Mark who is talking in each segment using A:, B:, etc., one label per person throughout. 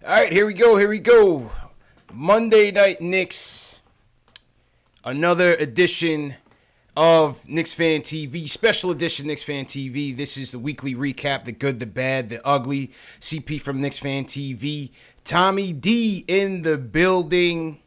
A: All right, here we go. Here we go. Monday Night Knicks. Another edition of Knicks Fan TV. Special edition Knicks Fan TV. This is the weekly recap, the good, the bad, the ugly. CP from Knicks Fan TV. Tommy D in the building.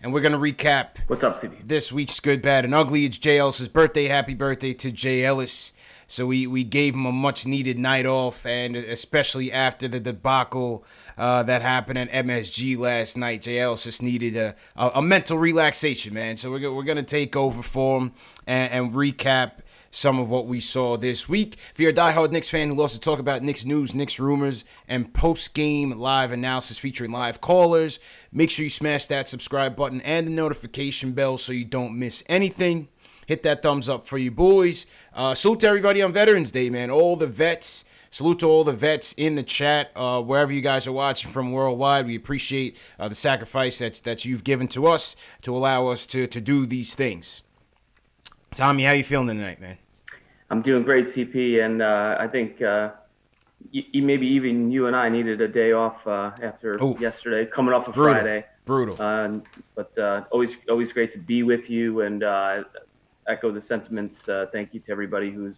A: And we're going to recap.
B: What's up, CP?
A: This week's good, bad, and ugly. It's Jay Ellis's birthday. Happy birthday to Jay Ellis. So we gave him a much-needed night off, and especially after the debacle that happened at MSG last night, Jay Ellis just needed a mental relaxation, man. So we're going to take over for him and recap some of what we saw this week. If you're a diehard Knicks fan who loves to talk about Knicks news, Knicks rumors, and post-game live analysis featuring live callers, make sure you smash that subscribe button and the notification bell so you don't miss anything. Hit that thumbs up for you boys. Salute to everybody on Veterans Day, man. All the vets. Salute to all the vets in the chat, wherever you guys are watching from worldwide. We appreciate the sacrifice that you've given to us to allow us to do these things. Tommy, how you feeling tonight, man?
B: I'm doing great, CP, and I think maybe even you and I needed a day off after yesterday, coming off of Friday.
A: Brutal.
B: But always great to be with you, and echo the sentiments. Thank you to everybody who's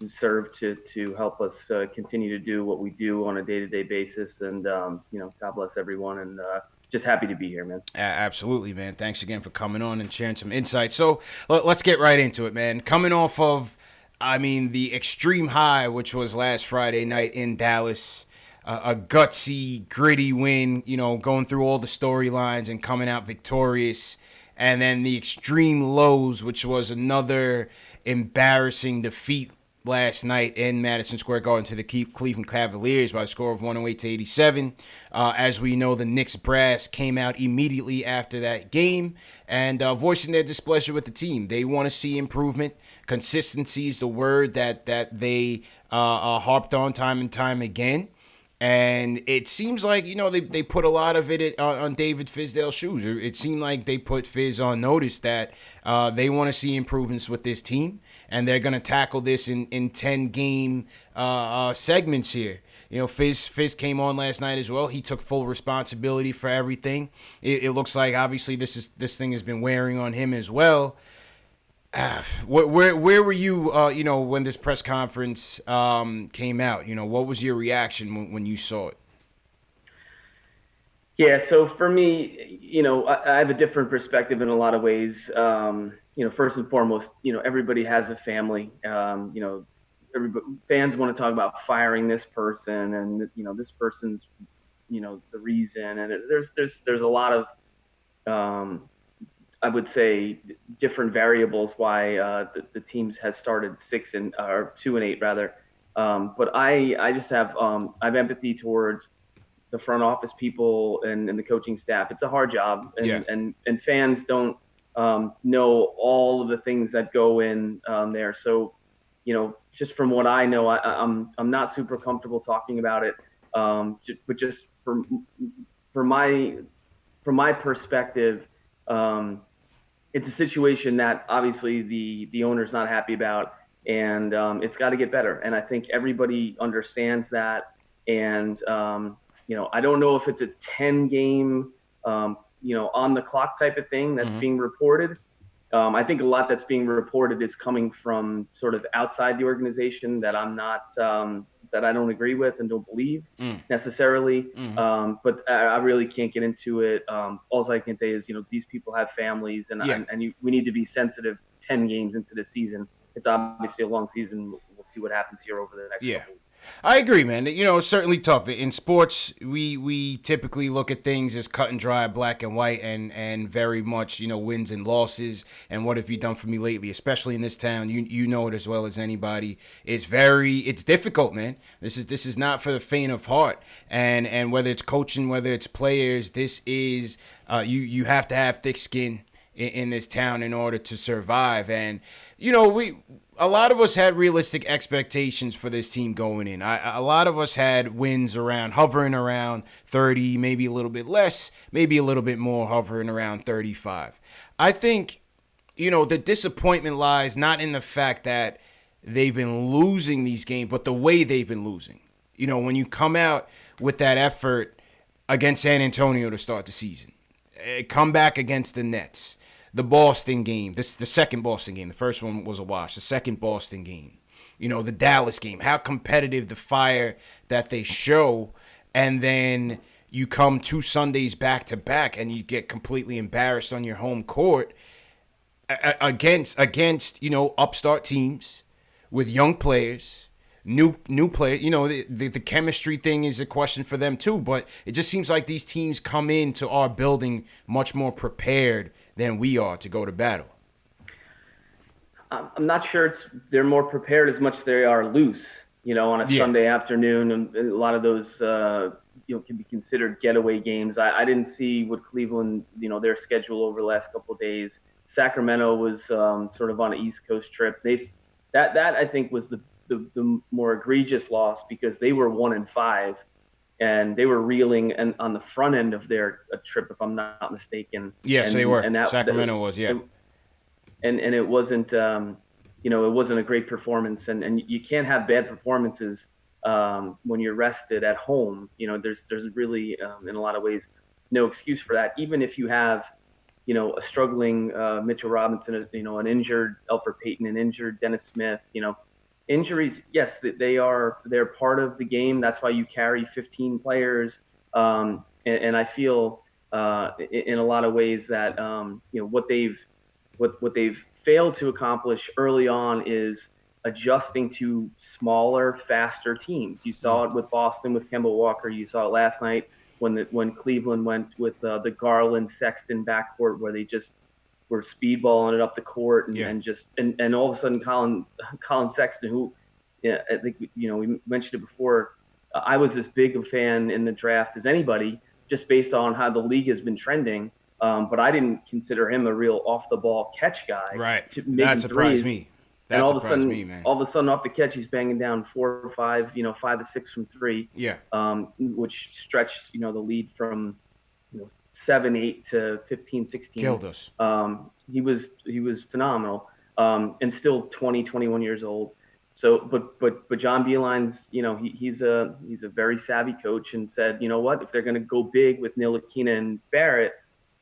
B: served to help us continue to do what we do on a day-to-day basis. And God bless everyone. And just happy to be here, man.
A: Absolutely, man. Thanks again for coming on and sharing some insight. So let's get right into it, man. Coming off of, the extreme high, which was last Friday night in Dallas. A gutsy, gritty win, going through all the storylines and coming out victorious. And then the extreme lows, which was another embarrassing defeat last night in Madison Square Garden to the Cleveland Cavaliers by a score of 108-87. As we know, the Knicks brass came out immediately after that game and voicing their displeasure with the team. They want to see improvement. Consistency is the word that they harped on time and time again. And it seems like, they put a lot of it on David Fizdale's shoes. It seemed like they put Fizz on notice that they want to see improvements with this team. And they're going to tackle this in 10-game segments here. Fizz came on last night as well. He took full responsibility for everything. It looks like, obviously, this thing has been wearing on him as well. Where were you, when this press conference came out? What was your reaction when you saw it?
B: Yeah, so for me, I have a different perspective in a lot of ways. First and foremost, everybody has a family. Fans want to talk about firing this person and, this person's, the reason. And there's a lot of I would say different variables why the teams has started 2-8 rather. But I just have empathy towards the front office people and the coaching staff. It's a hard job, and fans don't know all of the things that go in there. So, just from what I know, I'm not super comfortable talking about it. But just from my perspective. It's a situation that obviously the owner's not happy about, and it's got to get better. And I think everybody understands that. And I don't know if it's a 10-game, on the clock type of thing that's being reported. I think a lot that's being reported is coming from sort of outside the organization that I'm not that I don't agree with and don't believe necessarily. But I really can't get into it. All I can say is, these people have families, and we need to be sensitive 10 games into the season. It's obviously a long season. We'll see what happens here over the next couple weeks.
A: I agree, man. It's certainly tough. In sports, we typically look at things as cut and dry, black and white, and very much, wins and losses. And what have you done for me lately? Especially in this town, you know it as well as anybody. It's difficult, man. This is not for the faint of heart. And whether it's coaching, whether it's players, this is you have to have thick skin in this town in order to survive. And a lot of us had realistic expectations for this team going in. A lot of us had wins hovering around 30, maybe a little bit less, maybe a little bit more, hovering around 35. I think, the disappointment lies not in the fact that they've been losing these games, but the way they've been losing. when you come out with that effort against San Antonio to start the season, come back against the Nets, the Boston game, the second Boston game, the first one was a wash, the second Boston game, the Dallas game, how competitive, the fire that they show, and then you come 2 Sundays back to back and you get completely embarrassed on your home court against upstart teams with young players, new players. The chemistry thing is a question for them too, but it just seems like these teams come into our building much more prepared than we are to go to battle.
B: I'm not sure they're more prepared as much as they are loose, on a Sunday afternoon, and a lot of those can be considered getaway games. I didn't see what Cleveland, their schedule over the last couple of days. Sacramento was sort of on an East Coast trip. That I think was the more egregious loss, because they were 1-5 and they were reeling on the front end of their trip, if I'm not mistaken.
A: Yes, they were. And Sacramento was, yeah.
B: And it wasn't, it wasn't a great performance, and you can't have bad performances when you're rested at home. There's really, in a lot of ways, no excuse for that. Even if you have, a struggling Mitchell Robinson, an injured Elfrid Payton, an injured Dennis Smith, injuries, yes, they're part of the game. That's why you carry 15 players. And I feel in a lot of ways that, what they've failed to accomplish early on is adjusting to smaller, faster teams. You saw it with Boston with Kemba Walker. You saw it last night when Cleveland went with the Garland Sexton backcourt, where they just were speedballing it up the court, and all of a sudden Colin Sexton, who I think we mentioned it before, I was as big a fan in the draft as anybody, just based on how the league has been trending. But I didn't consider him a real off-the-ball catch guy.
A: Right. That surprised me. That surprised me, man.
B: All of a sudden, off the catch, he's banging down 4 or 5, 5 to 6 from 3.
A: Yeah.
B: Which stretched, the lead from, 7-8 to 15-16.
A: Killed us.
B: He was phenomenal. And still 20, 21 years old. So, but John Beilein's, he's a very savvy coach, and said, what, if they're going to go big with Ntilikina and Barrett,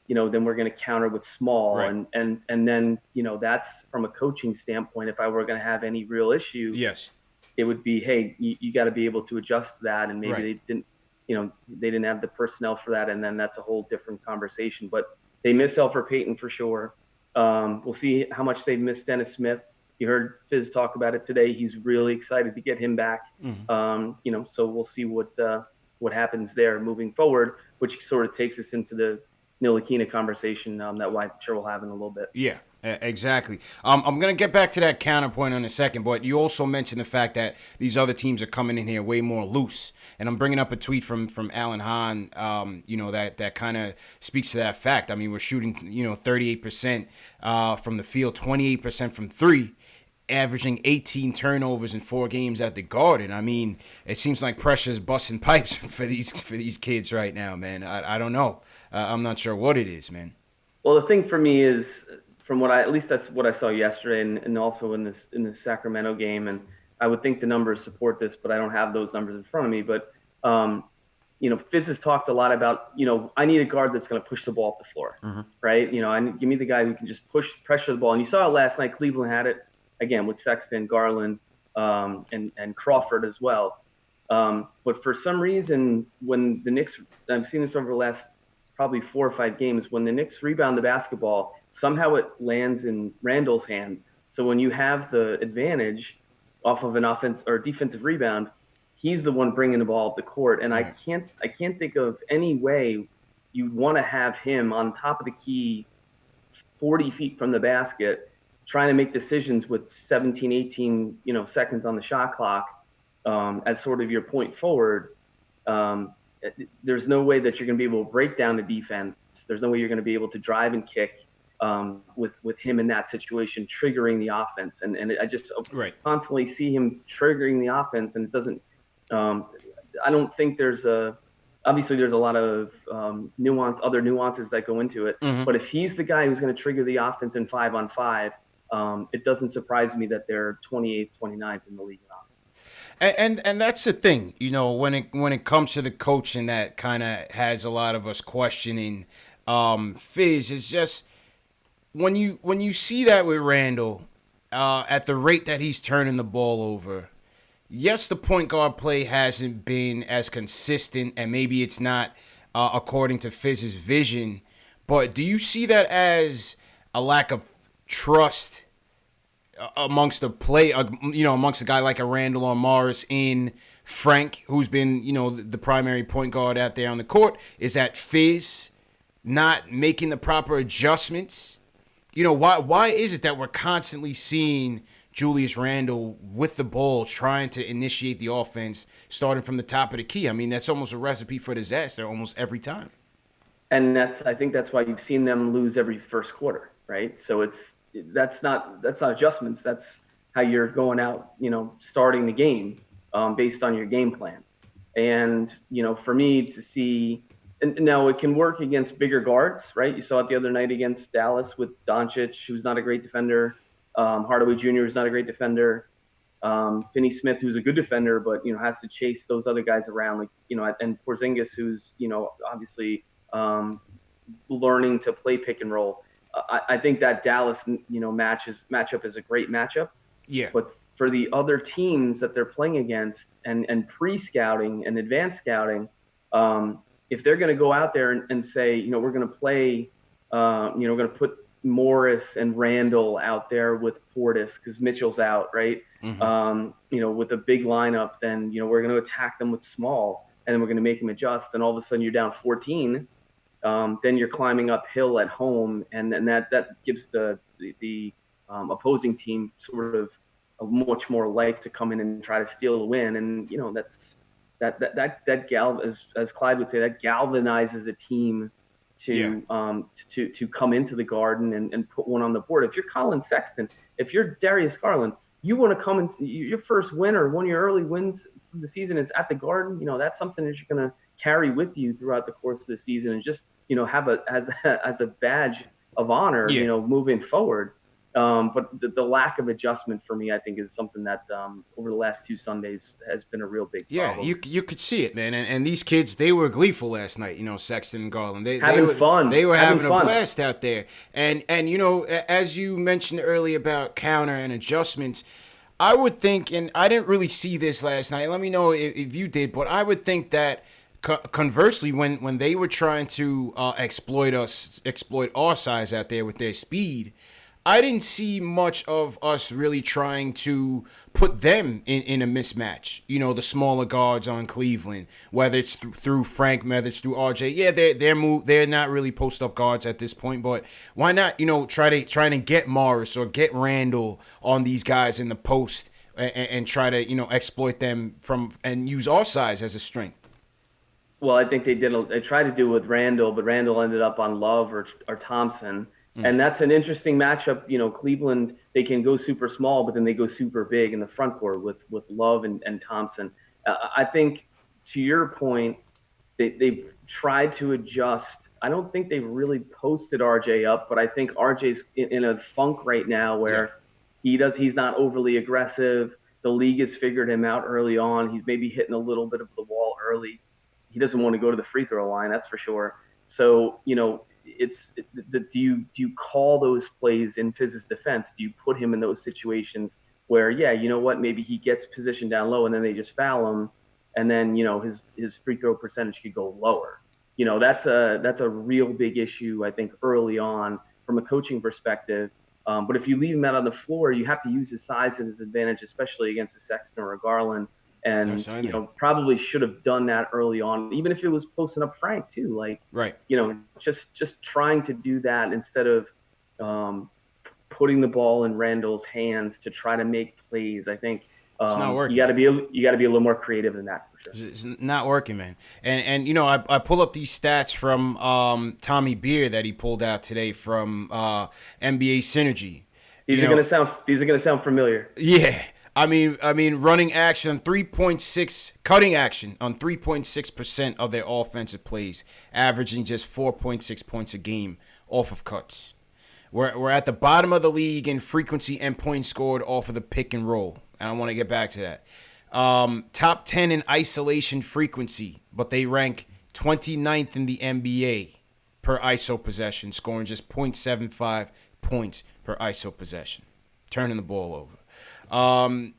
B: then we're going to counter with small.
A: Right.
B: And then, that's from a coaching standpoint. If I were going to have any real issue,
A: yes,
B: it would be, hey, you got to be able to adjust to that. And maybe they didn't have the personnel for that. And then that's a whole different conversation. But they miss Elfrid Payton for sure. We'll see how much they miss Dennis Smith. You heard Fizz talk about it today. He's really excited to get him back. Mm-hmm. So we'll see what happens there moving forward, which sort of takes us into the Ntilikina conversation that I'm sure we'll have in a little bit.
A: Yeah, exactly. I'm going to get back to that counterpoint in a second, but you also mentioned the fact that these other teams are coming in here way more loose. And I'm bringing up a tweet from Alan Hahn, that kind of speaks to that fact. I mean, we're shooting, 38% from the field, 28% from 3, averaging 18 turnovers in 4 games at the Garden. I mean, it seems like pressure's busting pipes for these kids right now, man. I don't know. I'm not sure what it is, man.
B: Well, the thing for me is, at least that's what I saw yesterday, and also in this Sacramento game, and I would think the numbers support this, but I don't have those numbers in front of me. But Fizz has talked a lot about, I need a guard that's going to push the ball up the floor, mm-hmm. right? Give me the guy who can just pressure the ball. And you saw it last night. Cleveland had it again with Sexton, Garland, and Crawford as well. But for some reason, when the Knicks, I've seen this over the last probably 4 or 5 games, when the Knicks rebound the basketball, somehow it lands in Randall's hand. So when you have the advantage off of an offense or defensive rebound, he's the one bringing the ball up the court. And I can't think of any way you'd want to have him on top of the key 40 feet from the basket, trying to make decisions with 17, 18, seconds on the shot clock as sort of your point forward. There's no way that you're going to be able to break down the defense. There's no way you're going to be able to drive and kick with him in that situation, triggering the offense. And I just constantly see him triggering the offense, and it doesn't. I don't think obviously there's a lot of other nuances that go into it. Mm-hmm. But if he's the guy who's going to trigger the offense in 5-on-5, it doesn't surprise me that they're 28th, 29th in the league in offense.
A: And that's the thing, when it comes to the coaching that kind of has a lot of us questioning. Fizz is just when you see that with Randall, at the rate that he's turning the ball over. Yes, the point guard play hasn't been as consistent, and maybe it's not according to Fizz's vision. But do you see that as a lack of trust amongst the play, amongst a guy like a Randall or Morris in Frank, who's been, the primary point guard out there on the court? Is that Fizz not making the proper adjustments? Why is it that we're constantly seeing Julius Randle with the ball trying to initiate the offense starting from the top of the key? I mean, that's almost a recipe for disaster almost every time.
B: And I think that's why you've seen them lose every first quarter, right? So that's not adjustments. That's how you're going out, starting the game based on your game plan. And, for me to see, and now it can work against bigger guards, right? You saw it the other night against Dallas with Doncic, who's not a great defender. Hardaway Jr. is not a great defender. Finney Smith, who's a good defender, but, has to chase those other guys around, and Porzingis, who's, obviously learning to play pick and roll. I think that Dallas, matchup is a great matchup.
A: Yeah.
B: But for the other teams that they're playing against and pre-scouting and advanced scouting, if they're going to go out there and say, we're going to play, we're going to put Morris and Randall out there with Portis because Mitchell's out, right? Mm-hmm. With a big lineup, then, we're going to attack them with small, and then we're going to make them adjust. And all of a sudden you're down 14. Then you're climbing uphill at home, and that gives the opposing team sort of a much more life to come in and try to steal the win. And as Clyde would say, that galvanizes a team to come into the Garden and put one on the board. If you're Colin Sexton, if you're Darius Garland, you want to come in. Your first win or one of your early wins of the season is at the Garden. That's something that you're going to carry with you throughout the course of the season, and just have as a badge of honor, moving forward. But the lack of adjustment for me, I think, is something that over the last two Sundays has been a real big problem.
A: Yeah, you could see it, man. And these kids, they were gleeful last night. Sexton and Garland, they were
B: fun.
A: They were having a blast out there. And as you mentioned earlier about counter and adjustments, I would think, and I didn't really see this last night. Let me know if you did, but I would think that conversely, when they were trying to exploit our size out there with their speed, I didn't see much of us really trying to put them in a mismatch. The smaller guards on Cleveland, whether it's through Frank, whether it's through RJ. Yeah, they're not really post up guards at this point, but why not trying to get Morris or get Randall on these guys in the post and try to exploit them and use our size as a strength.
B: Well, I think they tried to do it with Randall, but Randall ended up on Love or Thompson. And that's an interesting matchup. Cleveland, they can go super small, but then they go super big in the front court with Love and Thompson. I think, to your point, they've tried to adjust. I don't think they've really posted RJ up, but I think RJ's in a funk right now where he's not overly aggressive. The league has figured him out early on. He's maybe hitting a little bit of the wall early. He doesn't want to go to the free throw line, that's for sure. So, do you call those plays in Fizz's defense? Do you put him in those situations where, maybe he gets positioned down low and then they just foul him, and then, his free throw percentage could go lower. That's a real big issue, I think, early on from a coaching perspective. But if you leave him out on the floor, you have to use his size to his advantage, especially against a Sexton or a Garland. And, probably should have done that early on, even if it was posting up Frank too,
A: right.
B: Just trying to do that instead of putting the ball in Randall's hands to try to make plays. I think
A: it's not working.
B: You got to be a little more creative than that, for sure.
A: It's not working, man. And I pull up these stats from Tommy Beer that he pulled out today from NBA Synergy.
B: These are gonna sound familiar.
A: Yeah. I mean, running action on 3.6, cutting action on 3.6% of their offensive plays, averaging just 4.6 points a game off of cuts. We're at the bottom of the league in frequency and points scored off of the pick and roll, and I want to get back to that. Top 10 in isolation frequency, but they rank 29th in the NBA per ISO possession, scoring just 0.75 points per ISO possession, turning the ball over.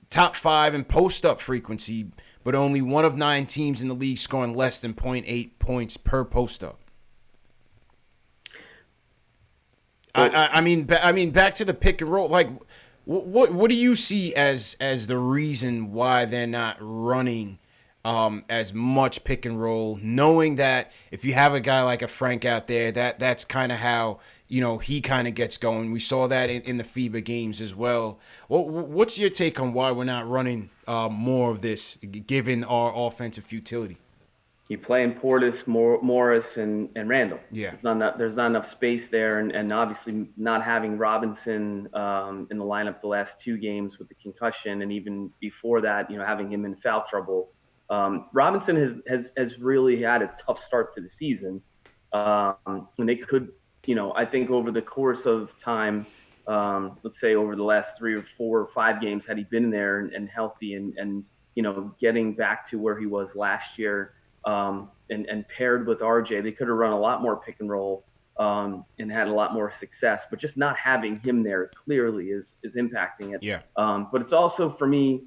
A: Top 5 in post-up frequency, but only one of 9 teams in the league scoring less than 0.8 points per post-up. I mean, back to the pick and roll. Like, what do you see as the reason why they're not running as much pick and roll, knowing that if you have a guy like a Frank out there, that's kind of how, he kind of gets going. We saw that in the FIBA games as well. What's your take on why we're not running more of this, given our offensive futility?
B: You play in Portis, Morris, and Randall.
A: Yeah.
B: There's not enough space there, and obviously not having Robinson in the lineup the last 2 games with the concussion, and even before that, having him in foul trouble. Robinson has really had a tough start to the season, and they could, I think over the course of time, let's say over the last 3 or 4 or 5 games, had he been there and healthy and getting back to where he was last year. And paired with RJ, they could have run a lot more pick and roll and had a lot more success. But just not having him there clearly is impacting it.
A: Yeah.
B: But it's also for me,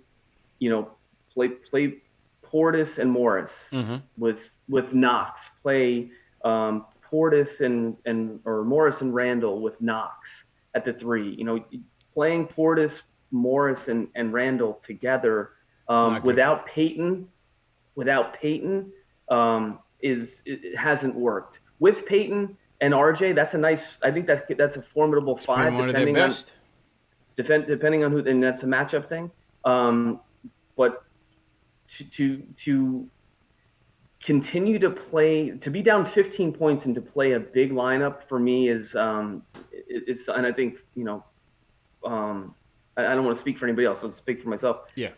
B: play Portis and Morris with Knox. Play Portis or Morris and Randall with Knox at the 3. Playing Portis, Morris, and Randall together without Peyton. It hasn't worked. With Peyton and RJ, that's a nice. I think that's a formidable 5.
A: One of their best.
B: Depending on who, and that's a matchup thing. But to continue to play, to be down 15 points and to play a big lineup for me is, and I think I don't want to speak for anybody else. I'll speak for myself.
A: Yeah.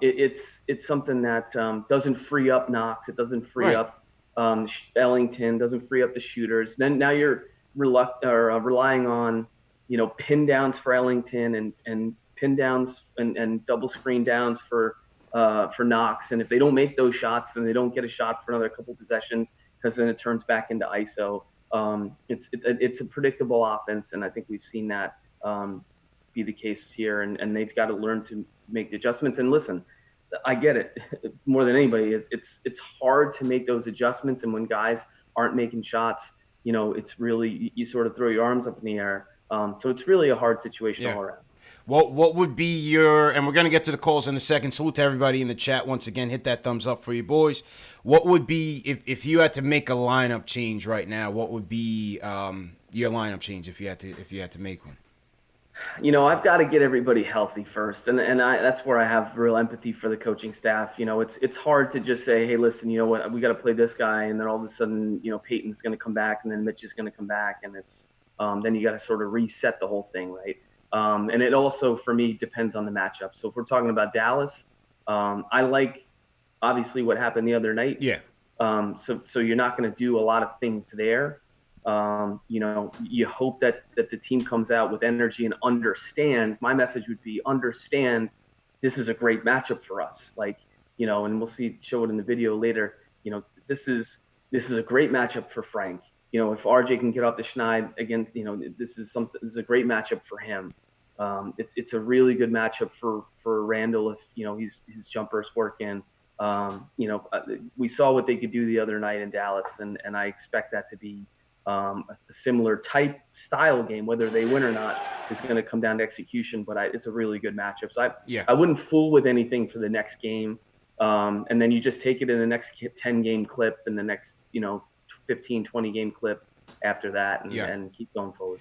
B: It's something that doesn't free up Knox. It doesn't free up Ellington. Doesn't free up the shooters. Then now you're relying on pin downs for Ellington and pin downs and double screen downs for Knox. And if they don't make those shots, then they don't get a shot for another couple possessions because then it turns back into ISO. It's a predictable offense, and I think we've seen that. Be the case here, and they've got to learn to make the adjustments. And listen, I get it more than anybody. It's hard to make those adjustments, and when guys aren't making shots, it's really you sort of throw your arms up in the air. So it's really a hard situation all around.
A: What would be your, and we're going to get to the calls in a second. Salute to everybody in the chat once again. Hit that thumbs up for you boys. What would be, if you had to make a lineup change right now, what would be your lineup change if you had to make one?
B: I've got to get everybody healthy first, and that's where I have real empathy for the coaching staff. It's hard to just say, hey, listen, you know what, we got to play this guy, and then all of a sudden, Peyton's going to come back, and then Mitch is going to come back, and it's then you got to sort of reset the whole thing, right? And it also, for me, depends on the matchup. So if we're talking about Dallas, I like obviously what happened the other night.
A: Yeah.
B: So you're not going to do a lot of things there. You hope that the team comes out with energy and understands. My message would be understand this is a great matchup for us. And we'll show it in the video later. This is a great matchup for Frank. If RJ can get off the schneid again, this is a great matchup for him. It's a really good matchup for Randall if his jumper's working. We saw what they could do the other night in Dallas, and I expect that to be a similar type style game. Whether they win or not is going to come down to execution, but it's a really good matchup. So I wouldn't fool with anything for the next game, and then you just take it in the next 10-game clip and the next 15, 20-game clip after that and keep going forward.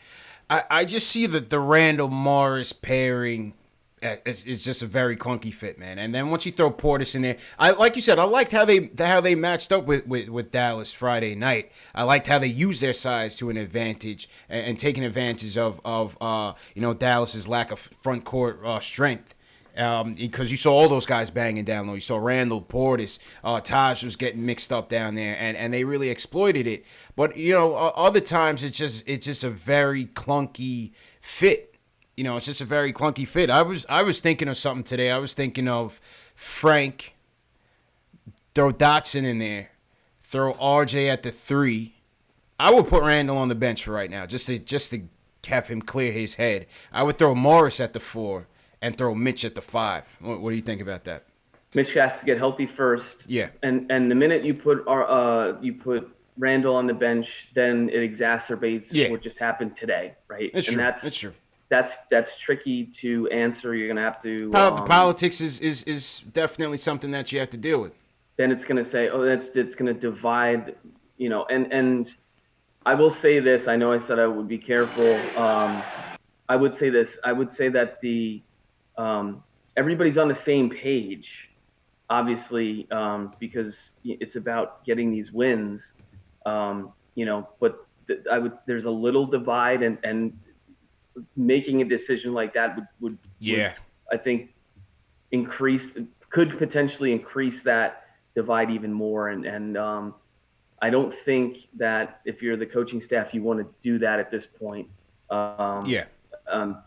A: I just see that the Randall Morris pairing is just a very clunky fit, man. And then once you throw Portis in there, like you said, I liked how they matched up with Dallas Friday night. I liked how they used their size to an advantage and taking advantage of Dallas's lack of front court strength. Because you saw all those guys banging down low. You saw Randall, Portis, Taj was getting mixed up down there, and they really exploited it. But other times it's just a very clunky fit. It's just a very clunky fit. I was thinking of something today. I was thinking of Frank, throw Dotson in there, throw RJ at the 3. I would put Randall on the bench for right now, just to have him clear his head. I would throw Morris at the 4 and throw Mitch at the 5. What do you think about that?
B: Mitch has to get healthy first.
A: Yeah.
B: And the minute you put Randall on the bench, then it exacerbates what just happened today, right?
A: That's true. That's true.
B: That's tricky to answer. You're gonna have to.
A: Politics is definitely something that you have to deal with.
B: Then it's gonna say, it's gonna divide, and I will say this. I know I said I would be careful. I would say this. I would say that everybody's on the same page, obviously, because it's about getting these wins. But there's a little divide, and making a decision like that would I think could potentially increase that divide even more. And I don't think that if you're the coaching staff, you want to do that at this point.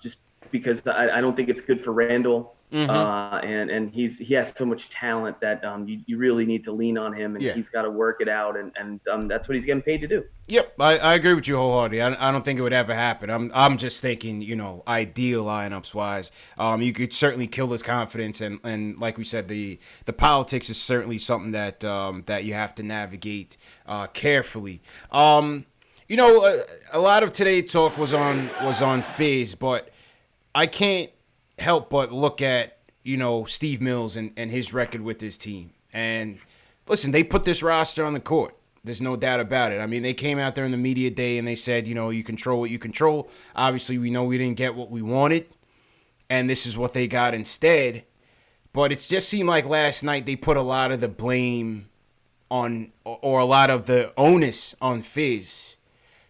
B: Just because I don't think it's good for Randall. And he has so much talent that you really need to lean on him, and he's got to work it out, and that's what he's getting paid to do.
A: Yep, I agree with you wholeheartedly. I don't think it would ever happen. I'm just thinking, ideal lineups wise. You could certainly kill his confidence, and like we said, the politics is certainly something that you have to navigate carefully. A lot of today's talk was on Fizz, but I can't help but look at, Steve Mills and his record with this team. And listen, they put this roster on the court. There's no doubt about it. I mean, they came out there in the media day and they said, you control what you control. Obviously, we know we didn't get what we wanted, and this is what they got instead. But it just seemed like last night they put a lot of the blame on, or a lot of the onus on Fizz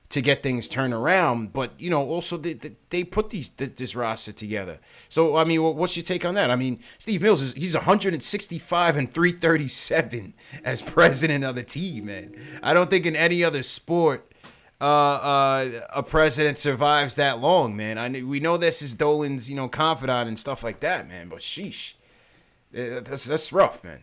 A: to get things turned around. But, also they put this roster together. So, I mean, what's your take on that? I mean, Steve Mills, he's 165 and 337 as president of the team, man. I don't think in any other sport a president survives that long, man. We know this is Dolan's, confidant and stuff like that, man. But sheesh, that's rough, man.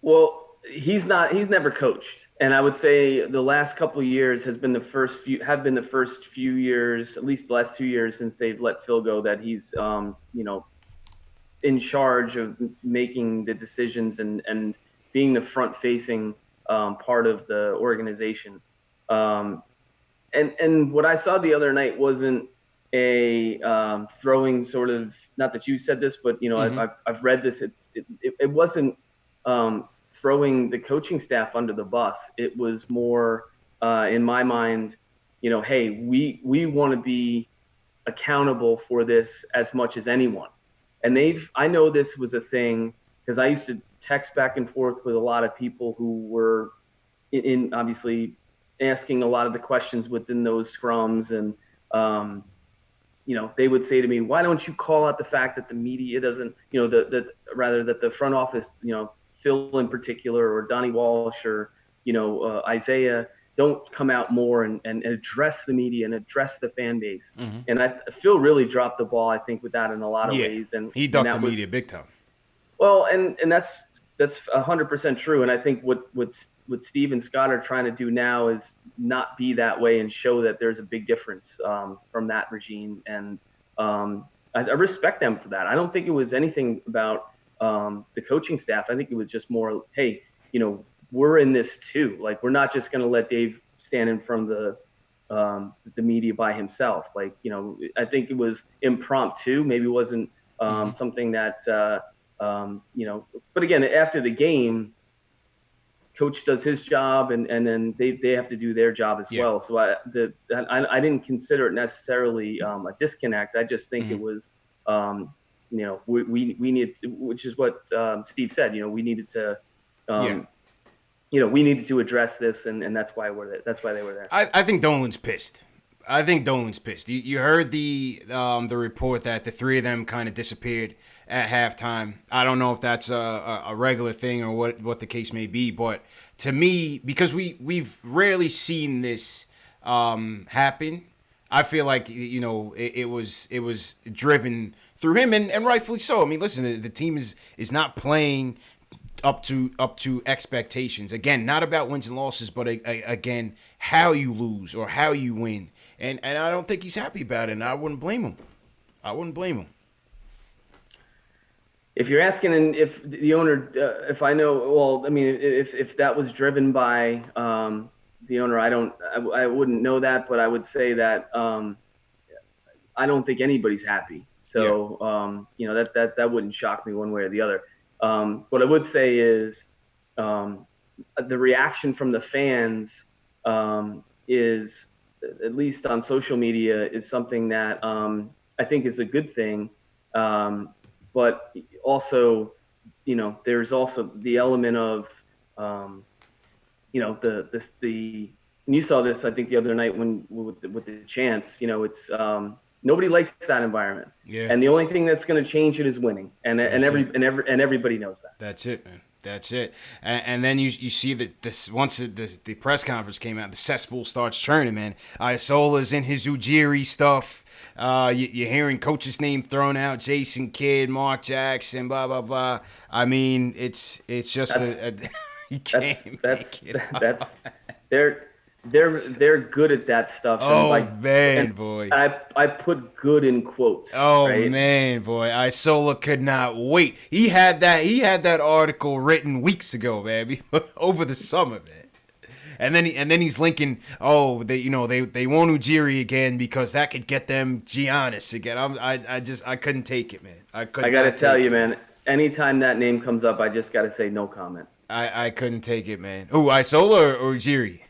B: Well, he's never coached. And I would say the last couple of years have been the first few years, at least the last 2 years since they've let Phil go, that he's, in charge of making the decisions and being the front-facing part of the organization. And what I saw the other night wasn't a throwing sort of, not that you said this, but I've read this. It wasn't throwing the coaching staff under the bus. It was more, in my mind, hey, we want to be accountable for this as much as anyone. And I know this was a thing because I used to text back and forth with a lot of people who were in obviously asking a lot of the questions within those scrums. And, they would say to me, why don't you call out the fact that the media doesn't, rather that the front office, Phil in particular, or Donnie Walsh, or Isaiah, don't come out more and address the media and address the fan base. Mm-hmm. And Phil really dropped the ball, I think, with that in a lot of ways. And
A: he ducked the media big time.
B: Well, and that's 100% true. And I think what Steve and Scott are trying to do now is not be that way and show that there's a big difference from that regime. And I respect them for that. I don't think it was anything about the coaching staff. I think it was just more, hey, we're in this too. Like, we're not just going to let Dave stand in front of the media by himself. Like, I think it was impromptu. Maybe it wasn't something that, but again, after the game, coach does his job and then they have to do their job as well. So I didn't consider it necessarily a disconnect. I just think it was, we needed, which is what Steve said. We needed to, we needed to address this, and that's why they were there.
A: I think Dolan's pissed. You heard the report that the three of them kind of disappeared at halftime. I don't know if that's a regular thing or what the case may be, but to me, because we've rarely seen this happen, I feel like it was driven through him, and rightfully so. I mean, listen, the team is not playing up to expectations. Again, not about wins and losses, but again, how you lose or how you win. And I don't think he's happy about it, and I wouldn't blame him.
B: If you're asking if the owner, if I know, well, I mean, if that was driven by the owner, I wouldn't know that, but I would say that I don't think anybody's happy. So, that wouldn't shock me one way or the other. What I would say is the reaction from the fans is, at least on social media, is something that I think is a good thing. But also, there's also the element of, the and you saw this, I think, the other night with the chants. It's nobody likes that environment.
A: Yeah.
B: And the only thing that's going to change it is winning, and everybody knows that.
A: That's it, man. That's it. And then you see that once the press conference came out, the cesspool starts churning, man. Isola's in his Ujiri stuff. You're hearing coach's name thrown out: Jason Kidd, Mark Jackson, blah blah blah. I mean, it's just you can't make it.
B: They're good at that stuff.
A: Boy.
B: I put good in quotes.
A: Oh,
B: right?
A: man, boy. Isola could not wait. He had that article written weeks ago, man, over the summer, man. And then he's linking, they won't Ujiri again because that could get them Giannis again. I couldn't take it, man. I
B: gotta tell you, man. Anytime that name comes up, I just gotta say no comment.
A: I couldn't take it, man. Oh, Isola or Ujiri?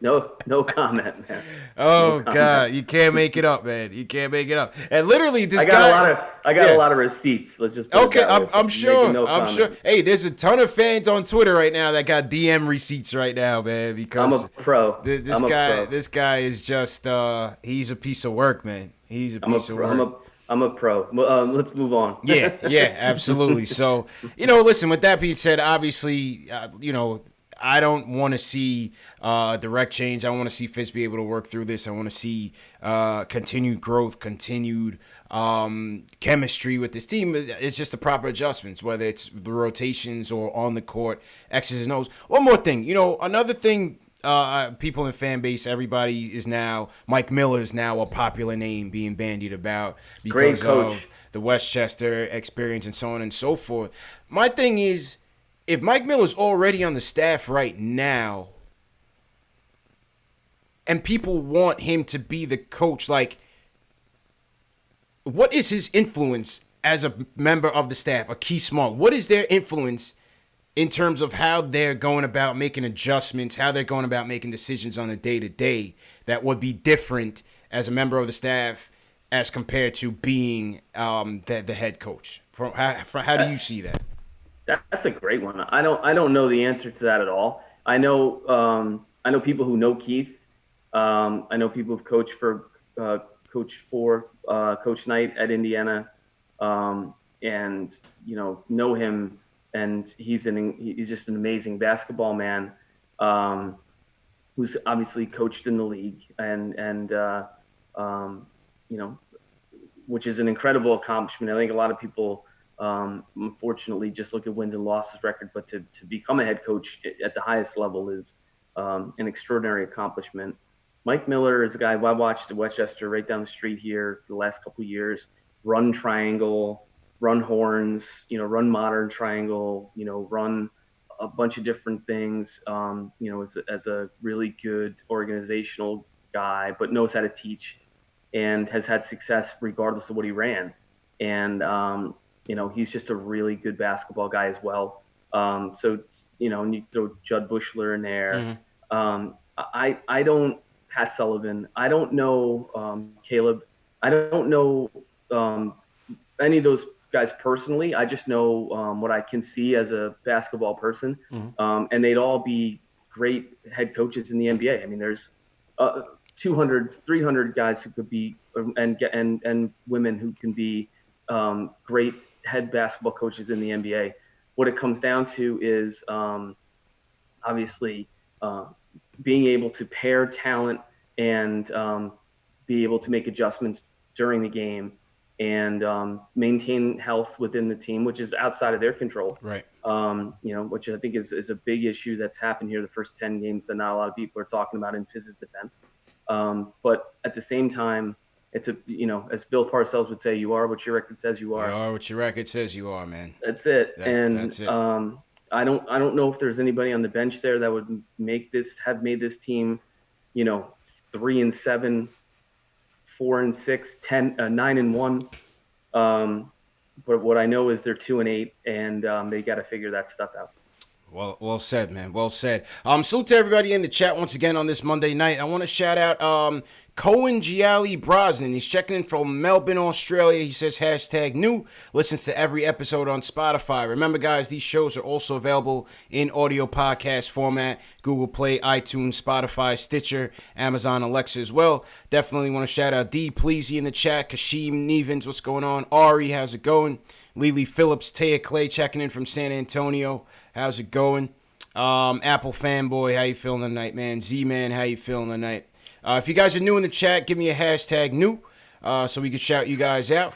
B: No comment, man.
A: Oh, no God, you can't make it up, man. You can't make it up. And literally, this
B: I got a lot of receipts. Let's just
A: okay. I'm sure. I'm sure. Hey, there's a ton of fans on Twitter right now that got DM receipts right now, man. Because
B: I'm a pro.
A: This guy is just he's a piece of work, man. He's a piece of work.
B: I'm a pro. Let's move on.
A: Yeah, absolutely. So, listen, with that being said, obviously, I don't want to see direct change. I want to see Fitz be able to work through this. I want to see continued growth, continued chemistry with this team. It's just the proper adjustments, whether it's the rotations or on the court, X's and O's. One more thing. Another thing, people in the fan base, everybody is now, Mike Miller is now a popular name being bandied about because of the Westchester experience and so on and so forth. My thing is, if Mike Miller's already on the staff right now and people want him to be the coach, like, what is his influence as a member of the staff, a key smart? What is their influence in terms of how they're going about making adjustments, how they're going about making decisions on a day-to-day that would be different as a member of the staff as compared to being the head coach? How do you see that?
B: That's a great one. I don't know the answer to that at all. I know people who know Keith. I know people who've coached for Coach Knight at Indiana, and know him, and he's just an amazing basketball man, who's obviously coached in the league, and which is an incredible accomplishment. I think a lot of people, unfortunately, just look at wins and losses record, but to become a head coach at the highest level is an extraordinary accomplishment. Mike Miller is a guy I watched at Westchester right down the street here for the last couple of years, run triangle, run horns, run modern triangle, run a bunch of different things, as a really good organizational guy, but knows how to teach and has had success regardless of what he ran. And, he's just a really good basketball guy as well. And you throw Judd Bushler in there. Mm-hmm. I don't, Pat Sullivan, I don't know Caleb. I don't know any of those guys personally. I just know what I can see as a basketball person. Mm-hmm. And they'd all be great head coaches in the NBA. I mean, there's 200, 300 guys who could be, and women who can be great head basketball coaches in the NBA. What it comes down to is obviously being able to pair talent and be able to make adjustments during the game and maintain health within the team, which is outside of their control.
A: Right.
B: Which I think is a big issue that's happened here the first 10 games that not a lot of people are talking about in Fiz's defense. But at the same time, it's as Bill Parcells would say, you are what your record says you are.
A: You are what your record says you are, man.
B: That's it.
A: That's it.
B: I don't know if there's anybody on the bench there that would have made this team, 3-7, 4-6, 9-1. But what I know is they're 2-8, and they got to figure that stuff out.
A: Well said, man. Well said. Salute to everybody in the chat once again on this Monday night. I want to shout out Cohen Giali Brosnan. He's checking in from Melbourne, Australia. He says #new. Listens to every episode on Spotify. Remember, guys, these shows are also available in audio podcast format. Google Play, iTunes, Spotify, Stitcher, Amazon, Alexa as well. Definitely want to shout out D. Pleasy in the chat. Kashim Nevens, what's going on? Ari, how's it going? Lily Phillips, Taya Clay checking in from San Antonio. How's it going? Apple Fanboy, how you feeling tonight, man? Z-Man, how you feeling tonight? If you guys are new in the chat, give me a #new so we can shout you guys out.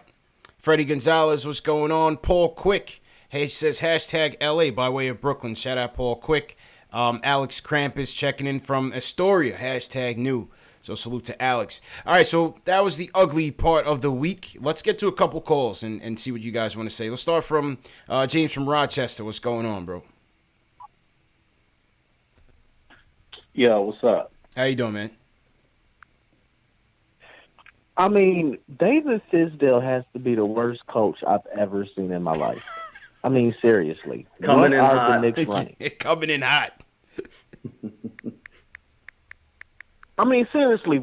A: Freddie Gonzalez, what's going on? Paul Quick, hey, says #LA by way of Brooklyn. Shout out Paul Quick. Alex Krampus checking in from Astoria, #new. So salute to Alex. All right, so that was the ugly part of the week. Let's get to a couple calls and see what you guys want to say. Let's start from James from Rochester. What's going on, bro?
C: Yo, what's up?
A: How you doing, man?
C: I mean, David Fizdale has to be the worst coach I've ever seen in my life. I mean, seriously.
B: Coming in hot.
C: The Knicks running?
A: Coming in hot.
C: I mean, seriously,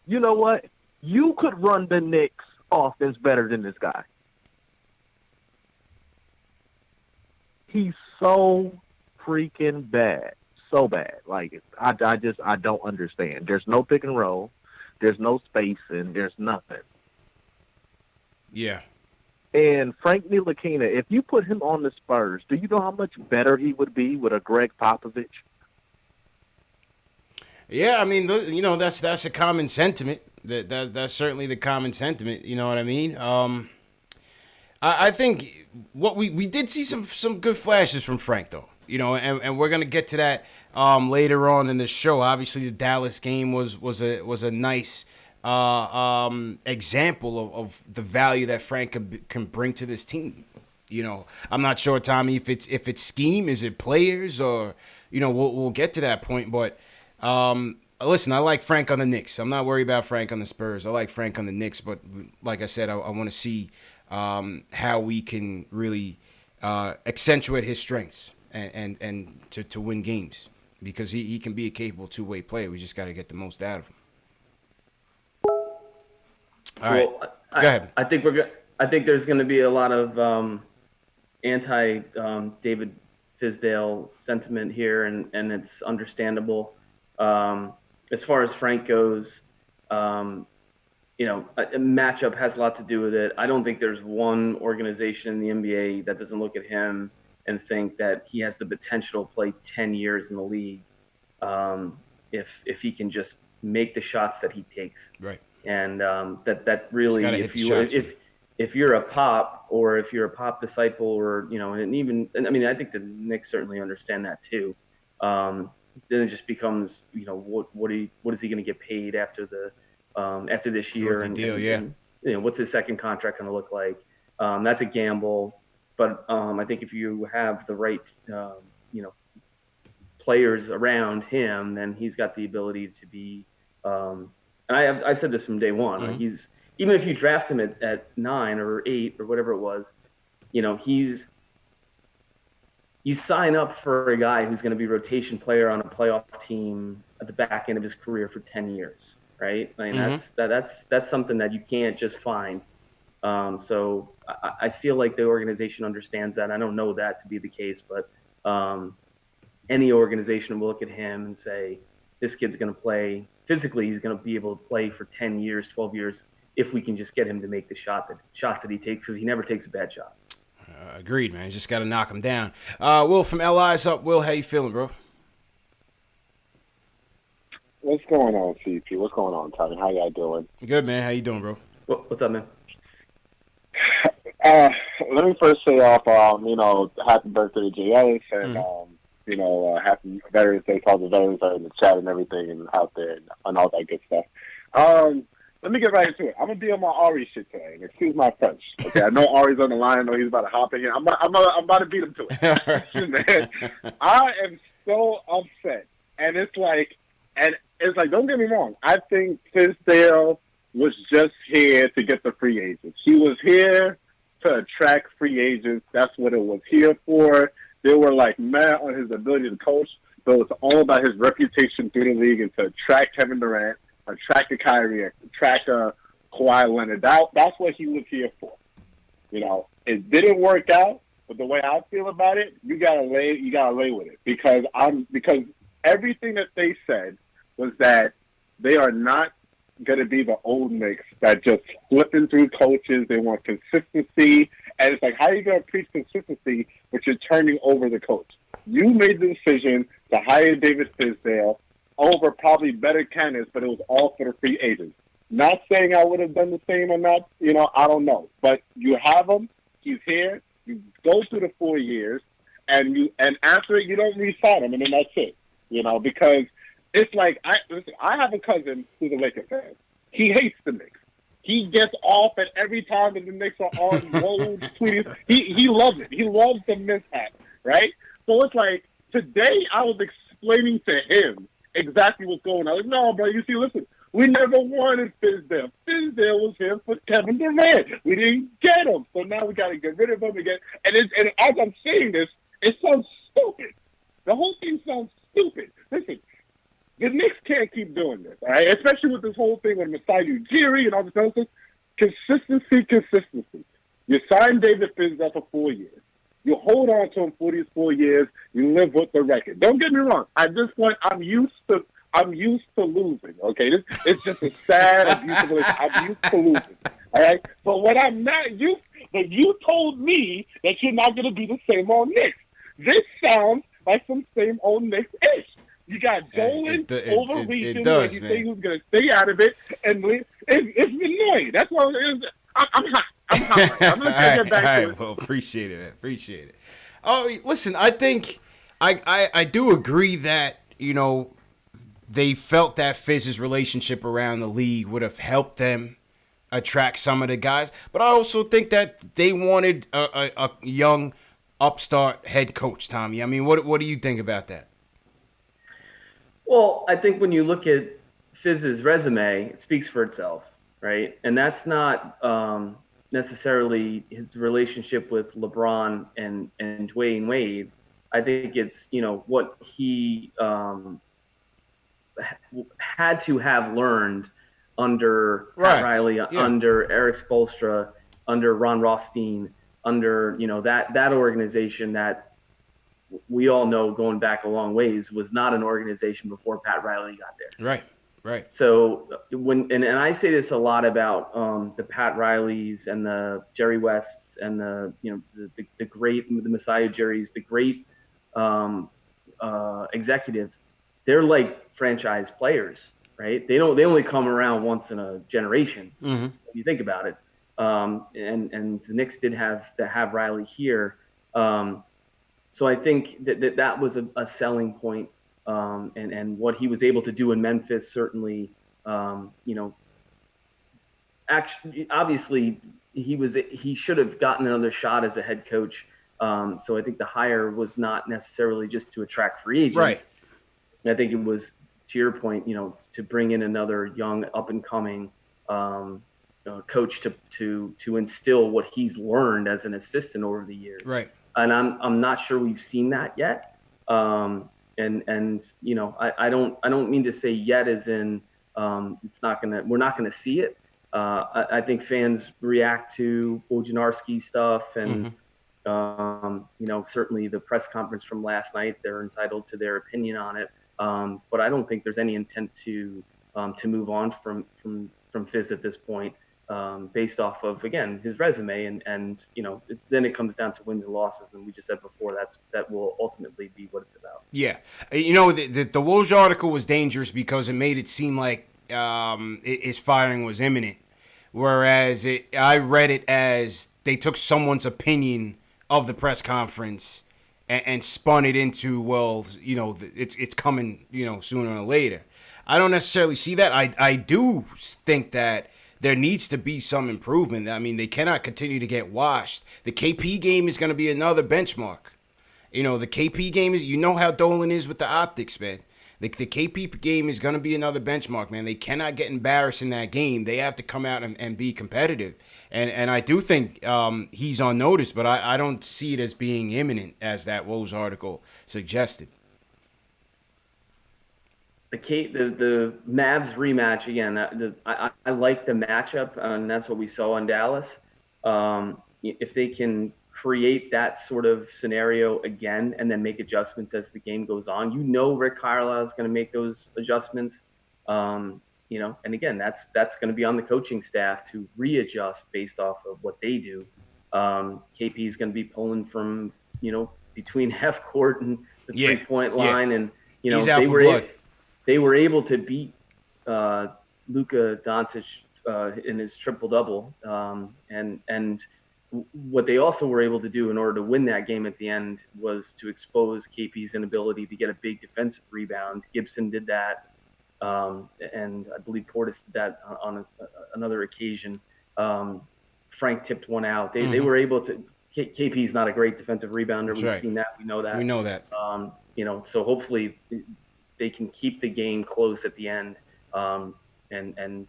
C: you know what? You could run the Knicks offense better than this guy. He's so freaking bad. So bad. Like, I don't understand. There's no pick and roll. There's no spacing. There's nothing.
A: Yeah.
C: And Frank Ntilikina, if you put him on the Spurs, do you know how much better he would be with a Greg Popovich?
A: Yeah, I mean, that's a common sentiment. That's certainly the common sentiment. You know what I mean? I think what we did see some good flashes from Frank, though. And we're gonna get to that later on in the show. Obviously, the Dallas game was a nice example of the value that Frank can bring to this team. I'm not sure, Tommy, if it's scheme, is it players, or we'll get to that point, but. Listen, I like Frank on the Knicks. I'm not worried about Frank on the Spurs. I like Frank on the Knicks, but like I said, I want to see how we can really accentuate his strengths and to win games, because he can be a capable two-way player. We just got to get the most out of him. All right, go ahead.
B: I think there's going to be a lot of anti David Fizdale sentiment here, and it's understandable. As far as Frank goes, a matchup has a lot to do with it. I don't think there's one organization in the NBA that doesn't look at him and think that he has the potential to play 10 years in the league if he can just make the shots that he takes.
A: Right.
B: And that really, if you're a Pop, or if you're a Pop disciple, or I think the Knicks certainly understand that too. Then it just becomes, what is he going to get paid after this year?
A: And deal, yeah.
B: And, what's his second contract going to look like? That's a gamble, but I think if you have the right, players around him, then he's got the ability to be. And I've said this from day one.
A: Mm-hmm.
B: He's, even if you draft him at 9 or 8 or whatever it was, you sign up for a guy who's going to be a rotation player on a playoff team at the back end of his career for 10 years, right? I mean,
A: Mm-hmm.
B: that's something that you can't just find. So I feel like the organization understands that. I don't know that to be the case, but any organization will look at him and say, this kid's going to play physically. He's going to be able to play for 10 years, 12 years, if we can just get him to make the shots that he takes, because he never takes a bad shot.
A: Agreed, man. Just got to knock him down. Will from LI's up. Will, how you feeling, bro?
D: What's going on, CP? What's going on, Tommy? How y'all doing?
A: Good, man. How you doing, bro?
B: What's up, man?
D: Uh, Let me first say off, happy birthday to Jay Ellis, and happy Veterans Day to all the veterans that are in the chat and everything, and out there and all that good stuff. Let me get right into it. I'm gonna be on my Ari shit today, and excuse my French. Okay, I know Ari's on the line. I know he's about to hop in here. I'm about to beat him to it. Man, I am so upset, and it's like, don't get me wrong. I think Fizdale was just here to get the free agents. He was here to attract free agents. That's what it was here for. They were like mad on his ability to coach, but it's all about his reputation through the league and to attract Kevin Durant, attract a Kyrie, attract a Kawhi Leonard. That's what he was here for. It didn't work out, but the way I feel about it, you gotta lay with it because everything that they said was that they are not going to be the old Knicks that just flipping through coaches. They want consistency. And it's like, how are you going to preach consistency but you're turning over the coach? You made the decision to hire David Fizdale over probably better candidates, but it was all for the free agents. Not saying I would have done the same or not, I don't know. But you have him. He's here. You go through the 4 years, and after it, you don't re-sign him, and then that's it. Because it's like, I have a cousin who's a Lakers fan. He hates the Knicks. He gets off at every time that the Knicks are on roads, tweeting. He loves it. He loves the mishap, right? So it's like, today I was explaining to him exactly what's going on. Like, no, bro, you see, listen, we never wanted Fizdale. Fizdale was here for Kevin Durant. We didn't get him. So now we got to get rid of him again. And as I'm saying this, it sounds stupid. The whole thing sounds stupid. Listen, the Knicks can't keep doing this, all right? Especially with this whole thing with Masai Ujiri and all this other stuff. Consistency. You sign David Fizdale for 4 years. You hold on to him for these 4 years. You live with the record. Don't get me wrong. At this point, I'm used to losing. Okay, it's just a sad, abusive relationship. I'm used to losing. All right, but what I'm not used. But you told me that you're not going to be the same old Knicks. This sounds like some same old Knicks-ish. You got Dolan overreaching when you say who's going to stay out of it, and it's annoying. That's why I'm hot. I'm going to take it back to it.
A: Well, appreciate it, man. Appreciate it. Oh, listen, I think I do agree that, they felt that Fizz's relationship around the league would have helped them attract some of the guys. But I also think that they wanted a young upstart head coach, Tommy. I mean, what do you think about that?
B: Well, I think when you look at Fizz's resume, it speaks for itself, right? And that's not necessarily his relationship with LeBron and Dwayne Wade. I think it's, what he had to have learned under Pat Riley, under Eric Spoelstra, under Ron Rothstein, under, that organization that we all know going back a long ways was not an organization before Pat Riley got there.
A: Right.
B: So and I say this a lot about the Pat Rileys and the Jerry Wests and the Masai Ujiri's, the great executives. They're like franchise players, right? They only come around once in a generation. Mm-hmm. If you think about it. And the Knicks did have Riley here. So I think that was a selling point, and what he was able to do in Memphis certainly, actually, obviously he should have gotten another shot as a head coach. So I think the hire was not necessarily just to attract free agents.
A: Right.
B: And I think it was, to your point, to bring in another young up and coming coach to instill what he's learned as an assistant over the years.
A: Right.
B: And I'm not sure we've seen that yet. I don't mean to say yet as in we're not gonna see it. I think fans react to Wojnarowski stuff and certainly the press conference from last night. They're entitled to their opinion on it. But I don't think there's any intent to move on from Fizz at this point. Based off of, again, his resume, and then it comes down to wins and losses, and we just said before that will ultimately be what it's about.
A: Yeah, the Woj article was dangerous because it made it seem like his firing was imminent, whereas I read it as they took someone's opinion of the press conference and spun it into, well, it's coming, sooner or later. I don't necessarily see that. I do think that there needs to be some improvement. I mean, they cannot continue to get washed. The KP game is going to be another benchmark. The KP game is, how Dolan is with the optics, man. The KP game is going to be another benchmark, man. They cannot get embarrassed in that game. They have to come out and be competitive. And I do think he's on notice, but I don't see it as being imminent, as that Woj article suggested.
B: The Mavs rematch, again, I like the matchup, and that's what we saw in Dallas. If they can create that sort of scenario again and then make adjustments as the game goes on, Rick Carlisle is going to make those adjustments. And again, that's going to be on the coaching staff to readjust based off of what they do. KP is going to be pulling from, between half court and the 3-point line. And,
A: he's out for blood.
B: They were able to beat Luka Doncic in his triple-double. And what they also were able to do in order to win that game at the end was to expose KP's inability to get a big defensive rebound. Gibson did that, and I believe Portis did that on another occasion. Frank tipped one out. They were able to. KP's not a great defensive rebounder. We've seen that. We know that. So hopefully they can keep the game close at the end, and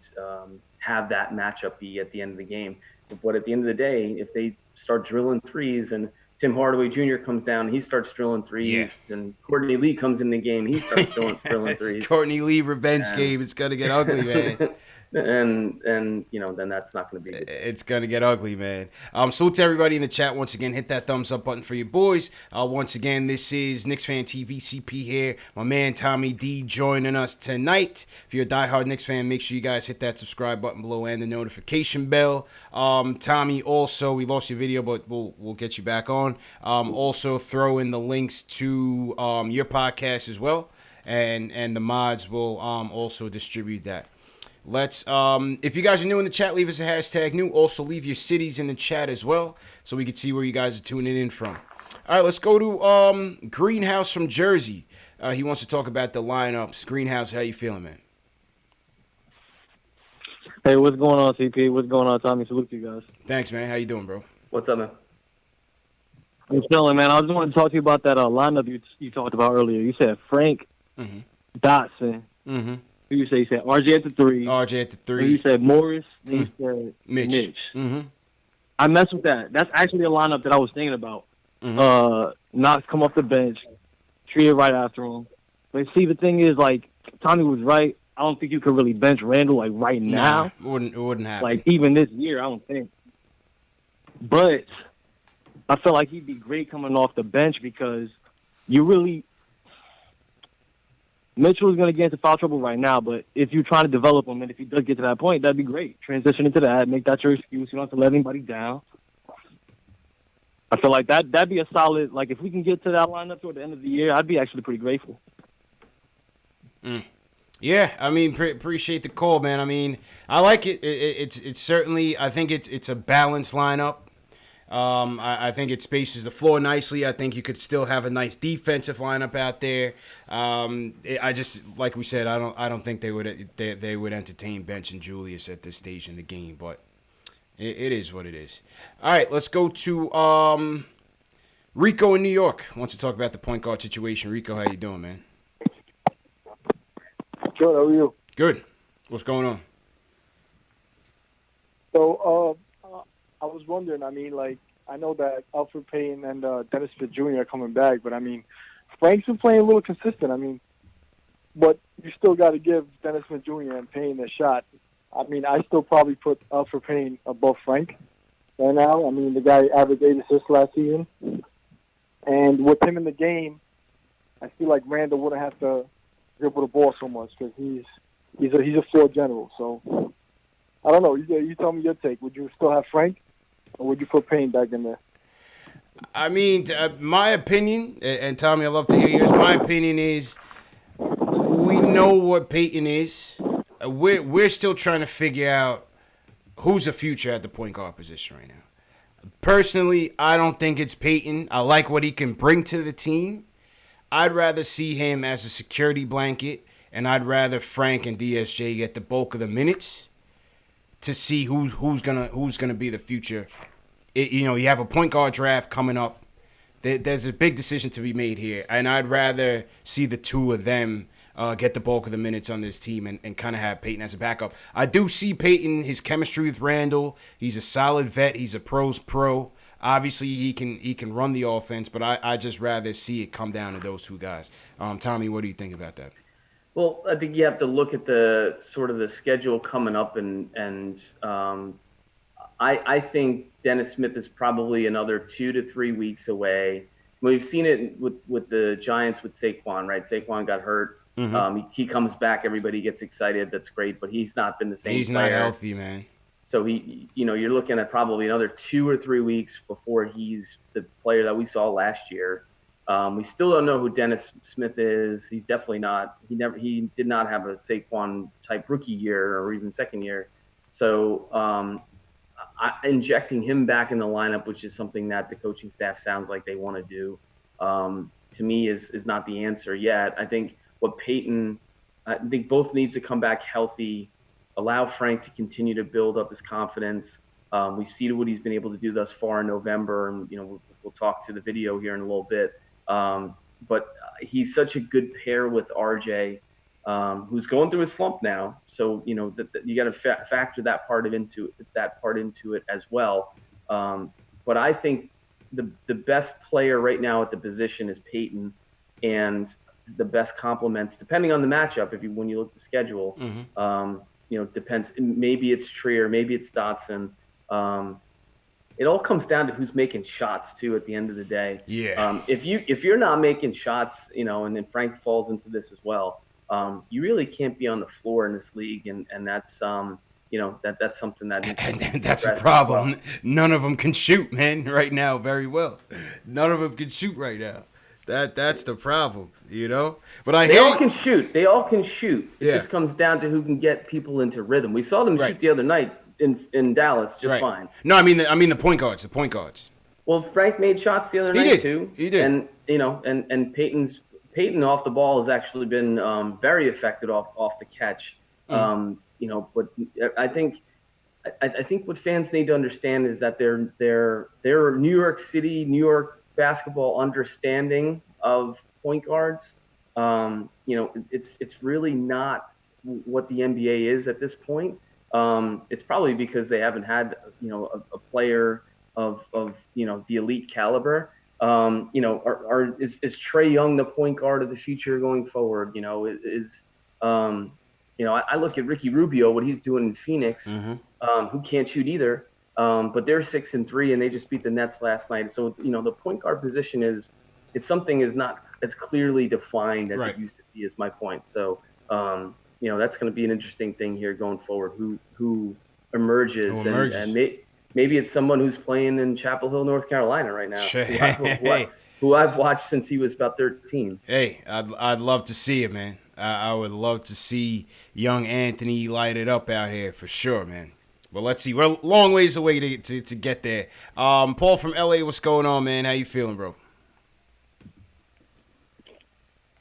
B: have that matchup be at the end of the game. But at the end of the day, if they start drilling threes and Tim Hardaway Jr. comes down, he starts drilling threes, and Courtney Lee comes in the game, he starts drilling threes.
A: Courtney Lee revenge game, it's gonna get ugly, man.
B: and then that's not going to be good.
A: It's going to get ugly, man. Salute to everybody in the chat. Once again, hit that thumbs up button for your boys. Once again, this is Knicks Fan TV, CP here. My man Tommy D joining us tonight. If you're a diehard Knicks fan, make sure you guys hit that subscribe button below and the notification bell. Tommy, also, we lost your video, but we'll get you back on. Also, throw in the links to your podcast as well, and the mods will also distribute that. Let's, if you guys are new in the chat, leave us a hashtag new. Also, leave your cities in the chat as well, so we can see where you guys are tuning in from. All right, let's go to Greenhouse from Jersey. He wants to talk about the lineups. Greenhouse, how you feeling, man?
E: Hey, what's going on, CP? What's going on, Tommy? Salute to you guys.
A: Thanks, man. How you doing, bro?
B: What's up, man?
E: I'm chilling, man. I just wanted to talk to you about that lineup you talked about earlier. You said Frank, Dotson.
A: Mm-hmm.
E: Who you say? You said RJ at the 3.
A: RJ at the 3.
E: You said Morris. And you said Mitch.
A: Mm-hmm.
E: I messed with that. That's actually a lineup that I was thinking about. Knox come off the bench, Tria right after him. But see, the thing is, like, Tommy was right. I don't think you could really bench Randall, like, right now.
A: It wouldn't happen.
E: Like, even this year, I don't think. But I feel like he'd be great coming off the bench because you really – Mitchell is going to get into foul trouble right now, but if you're trying to develop him and if he does get to that point, that'd be great. Transition into that, make that your excuse. You don't have to let anybody down. I feel like that'd be a solid – like, if we can get to that lineup toward the end of the year, I'd be actually pretty grateful.
A: Yeah, I mean, appreciate the call, man. I mean, I like it. It's certainly – I think it's a balanced lineup. I think it spaces the floor nicely. I think you could still have a nice defensive lineup out there. I just, like we said, I don't think they would entertain benching Julius at this stage in the game, but it is what it is. All right, let's go to Rico in New York. Wants to talk about the point guard situation. Rico, how you doing, man?
F: Good. How are you?
A: Good. What's going on?
F: So, I was wondering, I mean, like, I know that Alfred Payton and Dennis Smith Jr. are coming back, but, I mean, Frank's been playing a little consistent. I mean, but you still got to give Dennis Smith Jr. and Payton a shot. I mean, I still probably put Alfred Payton above Frank right now. I mean, the guy averaged 8 assists last season. And with him in the game, I feel like Randall wouldn't have to dribble the ball so much because he's a floor general. So, I don't know. You tell me your take. Would you still have Frank? Or would you put Payne back in there?
A: I mean, my opinion, and Tommy, I'd love to hear yours. My opinion is we know what Payton is. We're still trying to figure out who's the future at the point guard position right now? Personally, I don't think it's Peyton. I like what he can bring to the team. I'd rather see him as a security blanket, and I'd rather Frank and DSJ get the bulk of the minutes to see who's gonna be the future. You have a point guard draft coming up. There's a big decision to be made here, and I'd rather see the two of them get the bulk of the minutes on this team and kind of have Peyton as a backup. I do see Peyton, his chemistry with Randall. He's a solid vet. He's a pro's pro. Obviously, he can run the offense, but I just rather see it come down to those two guys. Tommy, what do you think about that?
B: Well, I think you have to look at the sort of the schedule coming up, and I think Dennis Smith is probably another 2 to 3 weeks away. We've seen it with the Giants with Saquon, right? Saquon got hurt. Mm-hmm. He comes back, everybody gets excited. That's great, but he's not been the same.
A: He's
B: player.
A: Not healthy, man.
B: So you're looking at probably another 2 or 3 weeks before he's the player that we saw last year. We still don't know who Dennis Smith is. He's definitely not. He did not have a Saquon type rookie year or even second year. So injecting him back in the lineup, which is something that the coaching staff sounds like they want to do, to me is not the answer yet. I think I think both needs to come back healthy, allow Frank to continue to build up his confidence. We've seen what he's been able to do thus far in November, and we'll talk to the video here in a little bit. But he's such a good pair with RJ, who's going through a slump now. So you got to factor that part into it as well. But I think the best player right now at the position is Peyton, and the best complements, depending on the matchup. When you look at the schedule, mm-hmm. Depends. Maybe it's Trier, maybe it's Dotson. It all comes down to who's making shots too. At the end of the day,
A: yeah.
B: If you're not making shots, and then Frank falls into this as well. You really can't be on the floor in this league, and that's that's something that
A: and that's a problem. Well. None of them can shoot, man. Right now, very well. None of them can shoot right now. That's the problem, But
B: they all can shoot. They all can shoot. It
A: Yeah.
B: just comes down to who can get people into rhythm. We saw them shoot the other night in Dallas just fine.
A: No, I mean the point guards. The point guards.
B: Well, Frank made shots the other night too.
A: He did.
B: And and Peyton off the ball has actually been very effective off the catch. But I think what fans need to understand is that their New York City, New York basketball understanding of point guards, it's really not what the NBA is at this point. It's probably because they haven't had a player of the elite caliber. Is Trae Young the point guard of the future going forward? I look at Ricky Rubio, what he's doing in Phoenix, mm-hmm. Who can't shoot either. But they're 6-3 and they just beat the Nets last night. So, the point guard position is not as clearly defined as it used to be, is my point. So, that's going to be an interesting thing here going forward, who emerges. And maybe it's someone who's playing in Chapel Hill, North Carolina right now, who I've watched since he was about 13.
A: Hey, I'd love to see it, man. I would love to see young Anthony light it up out here for sure, man. But let's see. We're a long ways away to get there. Paul from LA, what's going on, man? How you feeling, bro?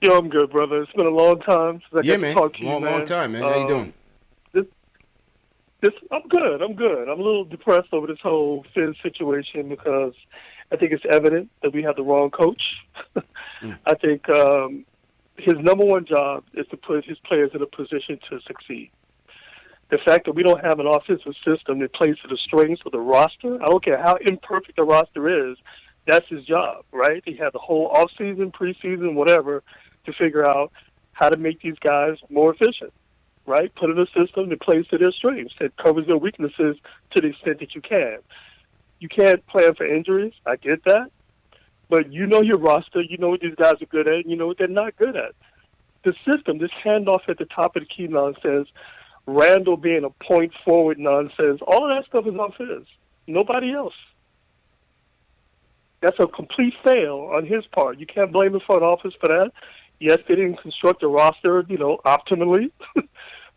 G: Yo, I'm good, brother. It's been a long time since I got to talk to you, man.
A: Long time, man. How you doing?
G: I'm good. I'm a little depressed over this whole Fizz situation because I think it's evident that we have the wrong coach. I think his number one job is to put his players in a position to succeed. The fact that we don't have an offensive system that plays to the strengths of the roster, I don't care how imperfect the roster is, that's his job, right? He had the whole offseason, preseason, whatever, to figure out how to make these guys more efficient, right? Put in a system that plays to their strengths, that covers their weaknesses to the extent that you can. You can't plan for injuries. I get that. But you know your roster. You know what these guys are good at, and you know what they're not good at. The system, this handoff at the top of the key nonsense, Randall being a point forward nonsense, all of that stuff is on Fizz. Nobody else. That's a complete fail on his part. You can't blame the front office for that. Yes, they didn't construct a roster, optimally.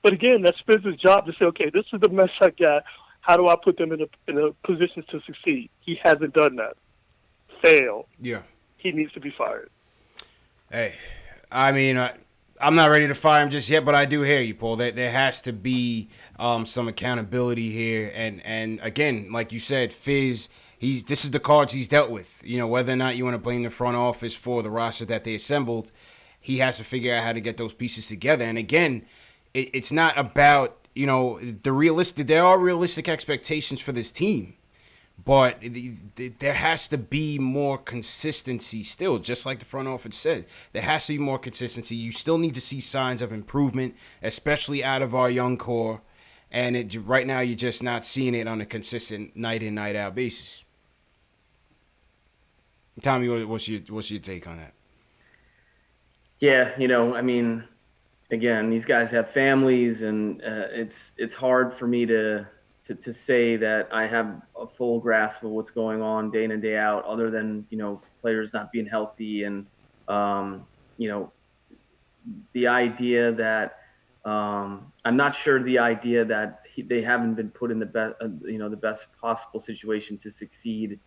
G: But again, that's Fizz's job to say, okay, this is the mess I got. How do I put them in a position to succeed? He hasn't done that. Fail.
A: Yeah.
G: He needs to be fired.
A: Hey, I mean, I'm not ready to fire him just yet, but I do hear you, Paul. There has to be some accountability here, and again, like you said, Fizz. This is the cards he's dealt with. You know, whether or not you want to blame the front office for the roster that they assembled, he has to figure out how to get those pieces together. And again, it's not about, you know, there are realistic expectations for this team, but there has to be more consistency still, just like the front office said. There has to be more consistency. You still need to see signs of improvement, especially out of our young core. And right now, you're just not seeing it on a consistent night in, night out basis. Tommy, what's your take on that?
B: Yeah, you know, I mean, again, these guys have families, and it's hard for me to say that I have a full grasp of what's going on day in and day out, other than, you know, players not being healthy, and you know, the idea that I'm not sure the idea that they haven't been put in the best, the best possible situation to succeed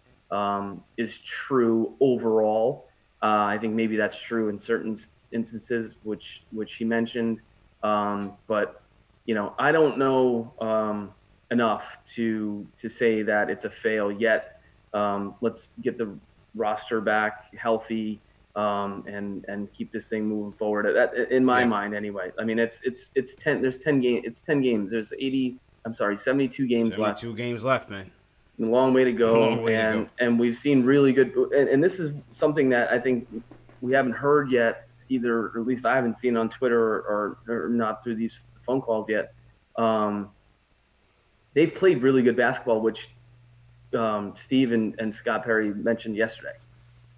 B: is true overall. I think maybe that's true in certain instances, which he mentioned, but you know, I don't know enough to say that it's a fail yet. Let's get the roster back healthy, and keep this thing ing forward. That, in my mind, anyway. I mean, it's 10. There's 10 games. It's 10 games. There's 72 games left.
A: 72 games left, man.
B: A long way to go. And we've seen really good. And this is something that I think we haven't heard yet either, or at least I haven't seen on Twitter or not through these phone calls yet. They've played really good basketball, which Steve and Scott Perry mentioned yesterday.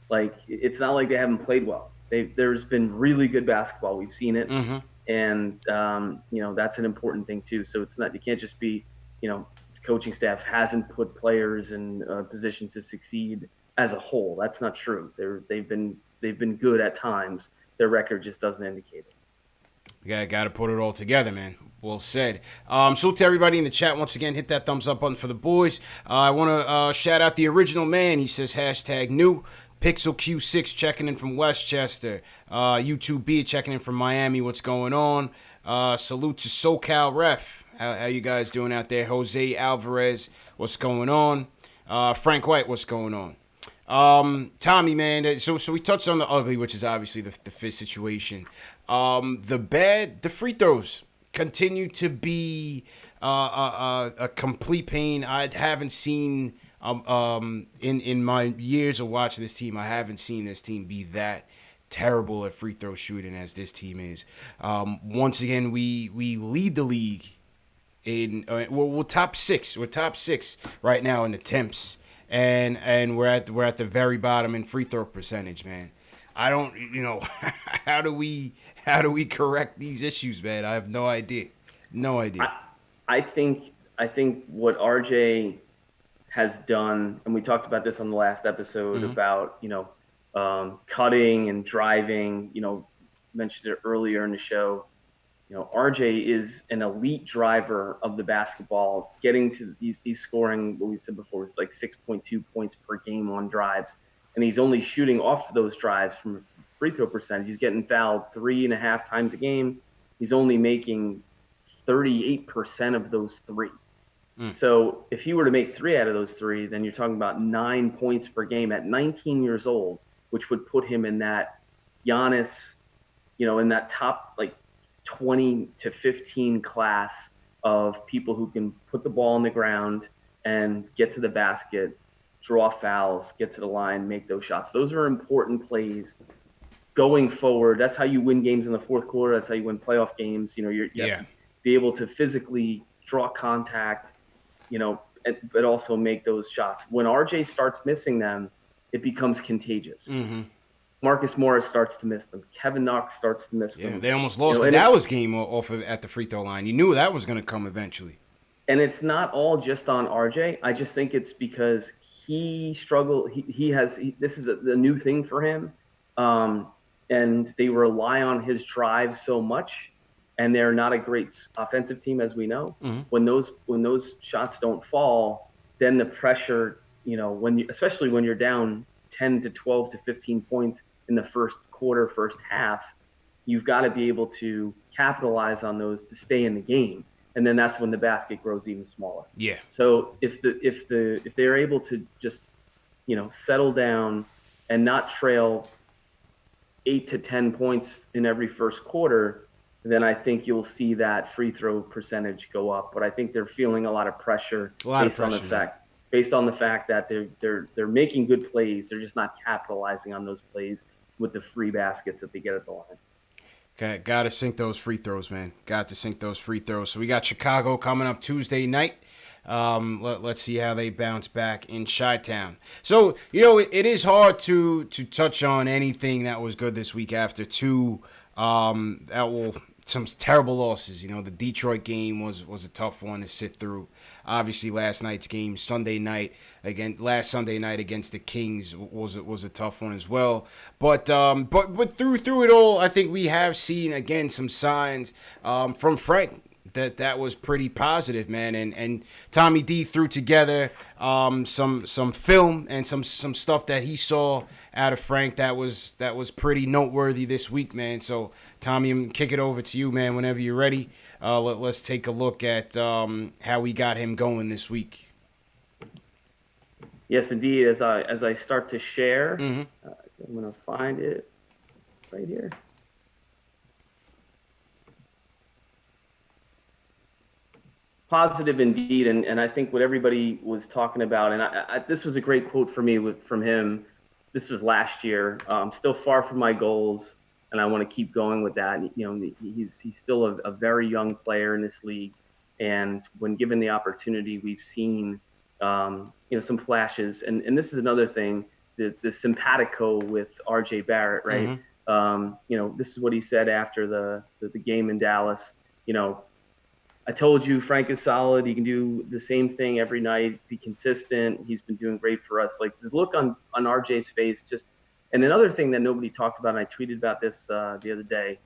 B: Like, it's not like they haven't played well. There's been really good basketball. We've seen it.
A: Mm-hmm.
B: And, you know, that's an important thing too. So it's not, you can't just be, you know, coaching staff hasn't put players in a position to succeed as a whole. That's not true. They've been good at times. Their record just doesn't indicate it.
A: Got to put it all together, man. Well said. So to everybody in the chat, once again, hit that thumbs up button for the boys. I want to shout out the original man. He says #new. Pixel Q6 checking in from Westchester. U2B checking in from Miami. What's going on? Salute to SoCal Ref. How you guys doing out there? Jose Alvarez, what's going on? Frank White, what's going on? Tommy, man, so we touched on the ugly, which is obviously the Fizz situation. The free throws continue to be a complete pain. I haven't seen in my years of watching this team, I haven't seen this team be that terrible at free throw shooting as this team is. Once again, we lead the league in we're top six. We're top six right now in attempts, and we're at the very bottom in free throw percentage, man. I don't, you know, how do we correct these issues, man? I have no idea. No idea.
B: I think what RJ has done, and we talked about this on the last episode about, you know, cutting and driving, you know, mentioned it earlier in the show. You know, RJ is an elite driver of the basketball, getting to these scoring, what we said before, it's like 6.2 points per game on drives. And he's only shooting off those drives from free throw percentage. He's getting fouled 3.5 times a game. He's only making 38% of those three. So if he were to make 3 out of those 3, then you're talking about 9 points per game at 19 years old, which would put him in that Giannis, you know, in that top like 20 to 15 class of people who can put the ball on the ground and get to the basket, draw fouls, get to the line, make those shots. Those are important plays going forward. That's how you win games in the fourth quarter. That's how you win playoff games. You know, you have to be able to physically draw contact, you know, but also make those shots. When RJ starts missing them, it becomes contagious.
A: Mm-hmm.
B: Marcus Morris starts to miss them. Kevin Knox starts to miss them.
A: They almost lost the Dallas game off at the free throw line. You knew that was going to come eventually.
B: And it's not all just on RJ. I just think it's because he struggled. This is a new thing for him. And they rely on his drive so much and they're not a great offensive team, as we know.
A: Mm-hmm.
B: When those shots don't fall, then the pressure, especially when you're down 10 to 12 to 15 points in the first quarter, first half, you've got to be able to capitalize on those to stay in the game. And then that's when the basket grows even smaller.
A: Yeah.
B: So if they're able to just, settle down and not trail 8 to 10 points in every first quarter, then I think you'll see that free throw percentage go up. But I think they're feeling a lot of pressure based on the fact that they're making good plays. They're just not capitalizing on those plays with the free baskets that they get at the line.
A: Okay, got to sink those free throws, man. Got to sink those free throws. So we got Chicago coming up Tuesday night. Let's see how they bounce back in Chi-Town. So, it is hard to touch on anything that was good this week after some terrible losses. The Detroit game was a tough one to sit through. Obviously, last night's game, last Sunday night against the Kings was a tough one as well. But through it all, I think we have seen again some signs from Frank that was pretty positive, man. And Tommy D threw together some film and some stuff that he saw out of Frank that was pretty noteworthy this week, man. So Tommy, I'm kick it over to you, man. Whenever you're ready, let's take a look at how we got him going this week.
B: Yes, indeed. As I start to share,
A: Mm-hmm.
B: I'm gonna find it right here. Positive indeed, and I think what everybody was talking about, and this was a great quote for me from him. This was last year. Still far from my goals, and I want to keep going with that. He's still a very young player in this league, and when given the opportunity, we've seen some flashes. And this is another thing, the simpatico with R.J. Barrett, right?
A: Mm-hmm.
B: This is what he said after the game in Dallas. I told you Frank is solid. He can do the same thing every night, be consistent. He's been doing great for us. Like, the look on RJ's face and another thing that nobody talked about, and I tweeted about this the other day,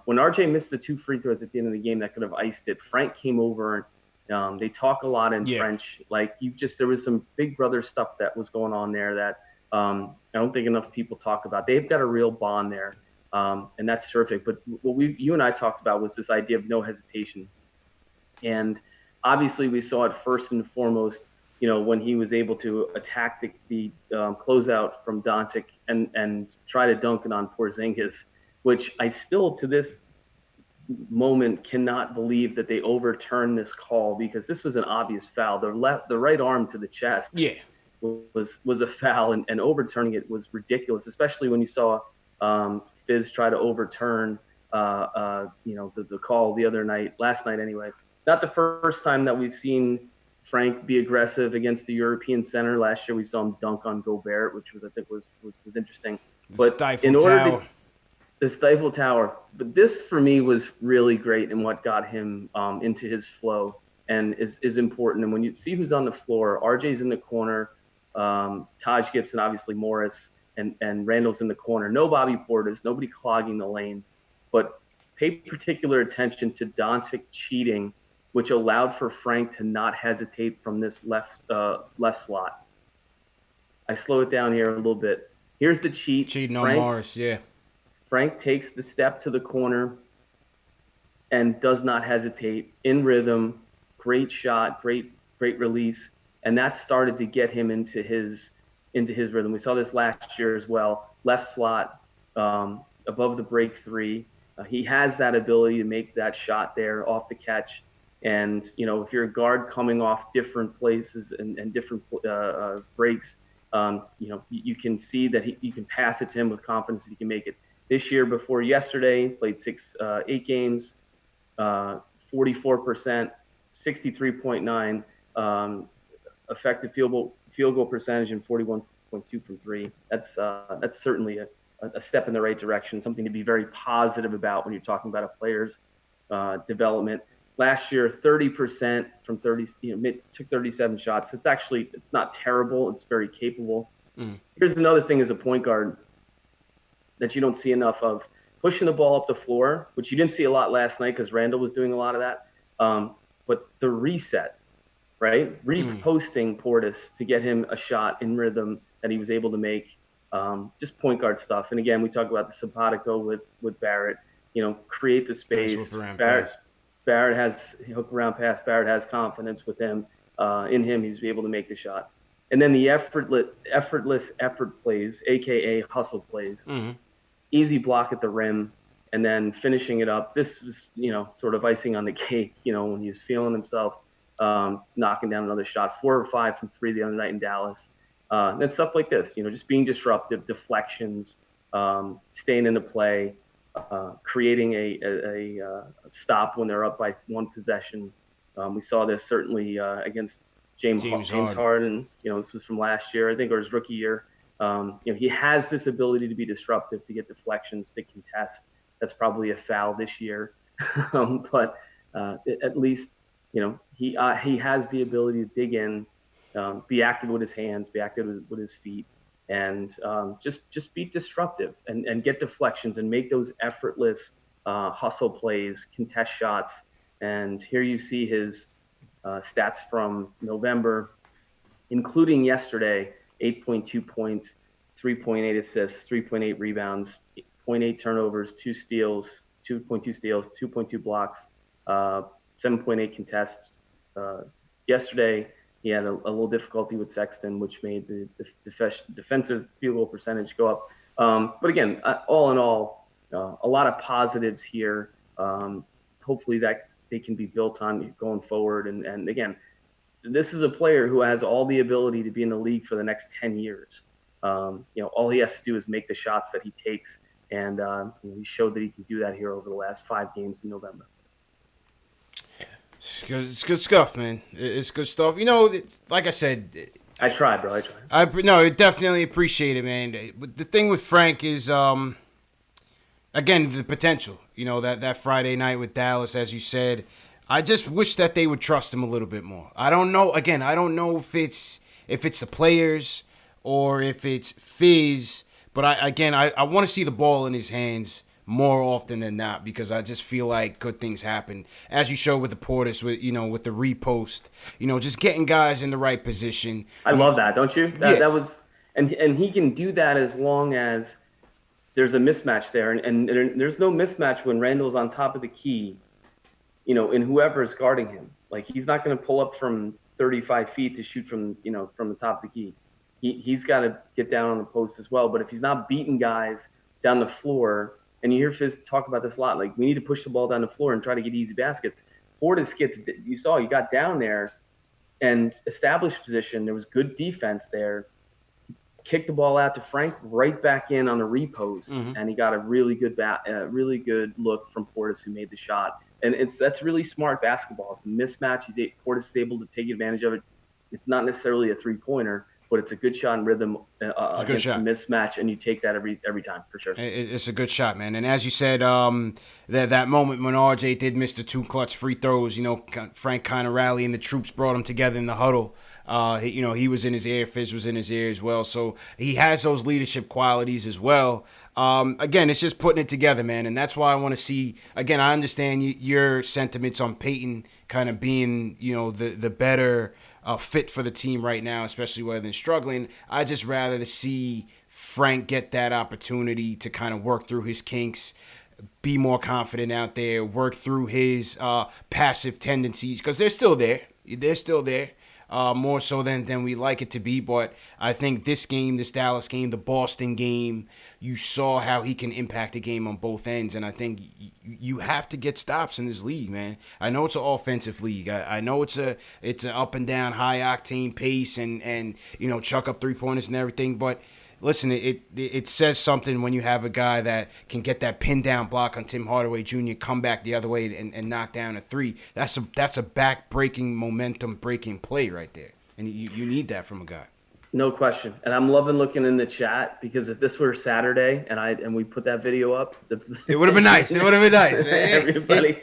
B: when RJ missed the 2 free throws at the end of the game that could have iced it, Frank came over. They talk a lot in French. Like, there was some big brother stuff that was going on there that I don't think enough people talk about. They've got a real bond there, and that's terrific. But what you and I talked about was this idea of no hesitation. And obviously we saw it first and foremost, when he was able to attack the closeout from Doncic and try to dunk it on Porzingis, which I still to this moment cannot believe that they overturned this call, because this was an obvious foul. The right arm to the chest was a foul, and overturning it was ridiculous, especially when you saw Fizz try to overturn the call last night anyway. Not the first time that we've seen Frank be aggressive against the European center. Last year we saw him dunk on Gobert, which I think was interesting. But the Stifle Tower. But this for me was really great, and what got him into his flow and is important. And when you see who's on the floor, RJ's in the corner, Taj Gibson, obviously Morris, and Randall's in the corner. No Bobby Portis, nobody clogging the lane. But pay particular attention to Doncic cheating, which allowed for Frank to not hesitate from this left slot. I slow it down here a little bit. Here's the cheat.
A: Cheating on Morris, yeah.
B: Frank takes the step to the corner and does not hesitate. In rhythm, great shot, great release, and that started to get him into his rhythm. We saw this last year as well. Left slot, above the break 3. He has that ability to make that shot there off the catch. And, if you're a guard coming off different places and different breaks, you can see that you can pass it to him with confidence that he can make it. This year, before yesterday, played 8 games, 44%, 63.9 effective field goal percentage, and 41.2 from 3. That's certainly a step in the right direction, something to be very positive about when you're talking about a player's development. Last year, 30% from 30, took 37 shots. It's not terrible. It's very capable. Here's another thing as a point guard that you don't see enough of. pushing the ball up the floor, which you didn't see a lot last night because Randall was doing a lot of that. But the reset, right? Reposting Portis to get him a shot in rhythm that he was able to make. Just point guard stuff. And again, we talk about the simpatico with Barrett. Create the space. Barrett has hook around pass. Barrett has confidence with him. In him, he's able to make the shot. And then the effortless effort plays, aka hustle plays. Easy block at the rim, and then finishing it up. This was, sort of icing on the cake. When he was feeling himself, knocking down another shot, 4 or 5 from 3 the other night in Dallas. And stuff like this, just being disruptive, deflections, staying in the play, creating a stop when they're up by 1 possession. We saw this certainly against James Harden. This was from last year, I think, or his rookie year. He has this ability to be disruptive, to get deflections, to contest. That's probably a foul this year, but at least he has the ability to dig in, be active with his hands, be active with his feet, and just be disruptive and get deflections and make those effortless hustle plays, contest shots. And here you see his stats from November, including yesterday: 8.2 points, 3.8 assists, 3.8 rebounds, 0.8 turnovers, 2 steals, 2.2 steals, 2.2 blocks, 7.8 contests. Yesterday, he had a little difficulty with Sexton, which made the defensive field goal percentage go up. But again, all in all, a lot of positives here. Hopefully that they can be built on going forward. And again, this is a player who has all the ability to be in the league for the next 10 years. All he has to do is make the shots that he takes. And he showed that he can do that here over the last 5 games in November.
A: It's good stuff, man. It's good stuff. Like I said,
B: I tried, bro. I tried.
A: I definitely appreciate it, man. The thing with Frank is, again, the potential. That Friday night with Dallas, as you said, I just wish that they would trust him a little bit more. I don't know. Again, I don't know if it's the players or if it's Fizz, but I want to see the ball in his hands more often than not, because I just feel like good things happen, as you showed with the Portis, with the repost, just getting guys in the right position.
B: I love that, don't you?
A: Yeah.
B: That was, and he can do that as long as there's a mismatch there, and there's no mismatch when Randall's on top of the key, and whoever's guarding him. Like, he's not going to pull up from 35 feet to shoot from the top of the key. He's got to get down on the post as well. But if he's not beating guys down the floor, and you hear Fizz talk about this a lot, like, we need to push the ball down the floor and try to get easy baskets. Portis you got down there and established position. There was good defense there. Kicked the ball out to Frank, right back in on the repost, and he got a really good look from Portis, who made the shot. And that's really smart basketball. It's a mismatch. Portis is able to take advantage of it. It's not necessarily a 3-pointer, but it's a good shot in rhythm against a mismatch, and you take that every time, for sure.
A: It's a good shot, man. And as you said, that moment when RJ did miss the 2 clutch free throws, Frank kind of rallying the troops, brought them together in the huddle. He was in his ear, Fizz was in his ear as well. So he has those leadership qualities as well. Again, it's just putting it together, man. And that's why I want to see, again, I understand your sentiments on Peyton kind of being, the better fit for the team right now, especially where they're struggling. I just rather see Frank get that opportunity to kind of work through his kinks, be more confident out there, work through his passive tendencies, because they're still there. They're still there. More so than we like it to be. But I think this Dallas game, the Boston game, you saw how he can impact a game on both ends. And I think you have to get stops in this league, man. I know it's an offensive league. I know it's an up and down, high octane pace and chuck up 3-pointers and everything. But listen, it says something when you have a guy that can get that pin down block on Tim Hardaway Jr., come back the other way and knock down a 3. That's a back-breaking, momentum-breaking play right there. And you need that from a guy.
B: No question. And I'm loving looking in the chat, because if this were Saturday and we put that video up,
A: it would have been nice.
B: everybody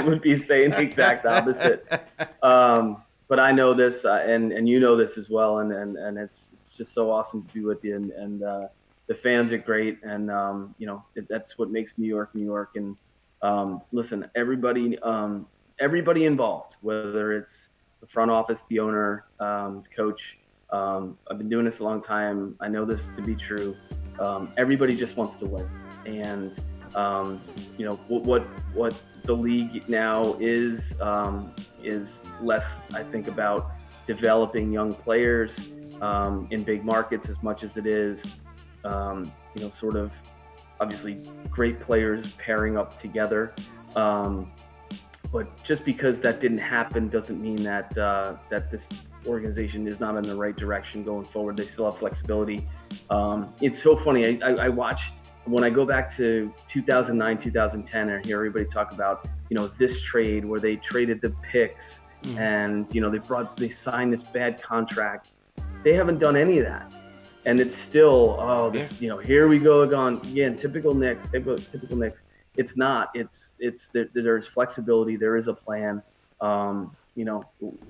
B: would be saying the exact opposite. But I know this, and you know this as well, and it's just so awesome to be with you, and the fans are great, and that's what makes New York New York. And listen, everybody involved, whether it's the front office, the owner, coach. I've been doing this a long time. I know this to be true. Everybody just wants to win, and what the league now is less, I think, about developing young players in big markets as much as it is, sort of obviously great players pairing up together. But just because that didn't happen doesn't mean that this organization is not in the right direction going forward. They still have flexibility. It's so funny. I watch, when I go back to 2009, 2010, and I hear everybody talk about, this trade where they traded the picks and, they signed this bad contract. They haven't done any of that. And it's still, here we go again, typical Knicks. It's not. There's flexibility. There is a plan. And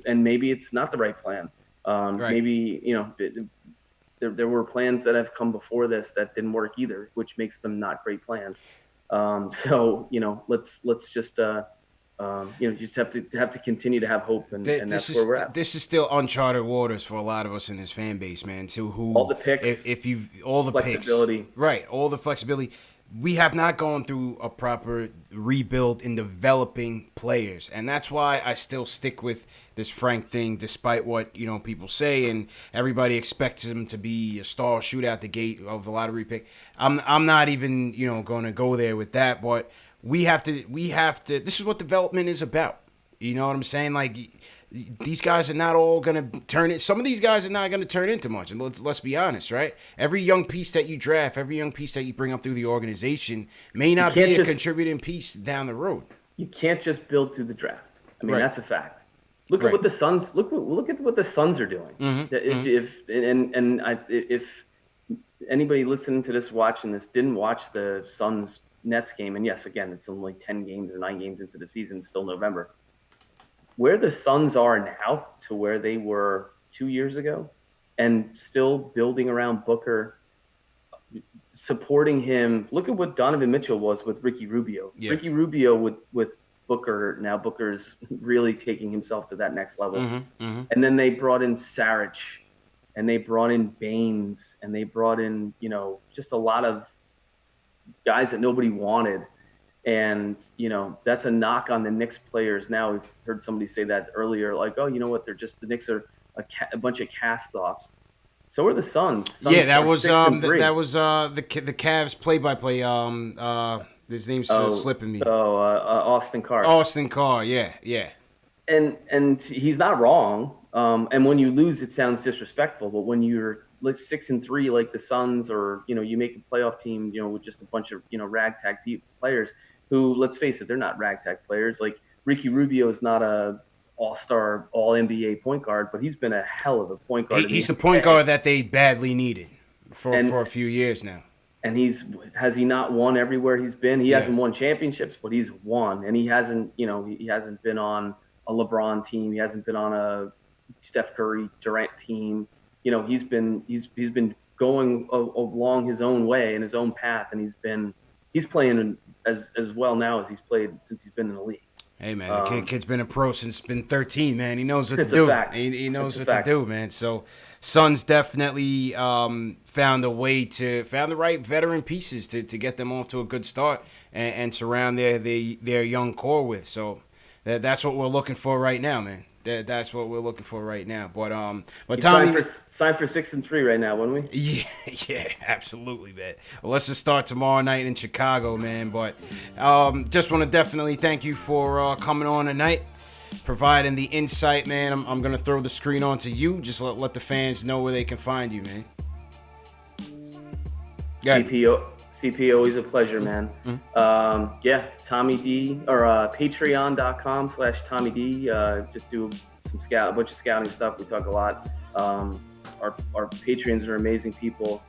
B: maybe it's not the right plan.
A: Right.
B: Maybe there were plans that have come before this that didn't work either, which makes them not great plans. Let's just you just have to continue to have hope, and that's where we're at.
A: This is still uncharted waters for a lot of us in this fan base, man.
B: All the picks,
A: all the
B: flexibility,
A: picks, right? All the flexibility. We have not gone through a proper rebuild in developing players, and that's why I still stick with this Frank thing, despite what people say, and everybody expects him to be a star, shoot out the gate of the lottery pick. I'm not even going to go there with that, but we have to. This is what development is about. You know what I'm saying? Like, these guys are not all going to turn it. Some of these guys are not going to turn into much. And let's be honest, right? Every young piece that you draft, every young piece that you bring up through the organization may not be a contributing piece down the road.
B: You can't just build through the draft. I mean,
A: Right.
B: That's a fact. Look at what the Suns. Look at what the Suns are doing. If anybody listening to this, watching this, didn't watch the Suns Nets game, and yes, again, it's only 10 games or 9 games into the season, it's still November. Where the Suns are now to where they were 2 years ago, and still building around Booker, supporting him. Look at what Donovan Mitchell was with Ricky Rubio.
A: Yeah.
B: Ricky Rubio with Booker. Now Booker's really taking himself to that next level. And then they brought in Saric, and they brought in Baines, and they brought in, just a lot of guys that nobody wanted. And, that's a knock on the Knicks players now. We've heard somebody say that earlier, like, oh, you know what? The Knicks are a bunch of cast-offs. So are the Suns.
A: Yeah, that was the Cavs play-by-play. His name's slipping me.
B: Austin Carr.
A: Austin Carr, yeah.
B: And he's not wrong. And when you lose, it sounds disrespectful. But when you're 6-3 like the Suns, or you make a playoff team, with just a bunch of ragtag players who, let's face it, they're not ragtag players. Like Ricky Rubio is not a all-star, all-NBA point guard, but he's been a hell of a point guard.
A: He's the point guard that they badly needed for a few years now.
B: And has he not won everywhere he's been? He hasn't won championships, but he's won. And he hasn't been on a LeBron team. He hasn't been on a Steph Curry, Durant team. He's been going along his own way and his own path, and he's playing as well now as he's played since he's been in the league.
A: Hey man, the kid's been a pro since been 13, man. He knows what to do. He knows what to do, man. So Suns definitely found the right veteran pieces to get them off to a good start and surround their young core with. So that's what we're looking for right now, man. That's what we're looking for right now. But Tommy,
B: signed for 6-3 right now, wouldn't we?
A: Yeah, absolutely, man. Well, let's just start tomorrow night in Chicago, man. But just want to definitely thank you for coming on tonight, providing the insight, man. I'm gonna throw the screen on to you. Just let the fans know where they can find you, man.
B: CP, always a pleasure, man. Tommy D, or patreon.com/Tommy D. Just do a bunch of scouting stuff. We talk a lot. Our patrons are amazing people.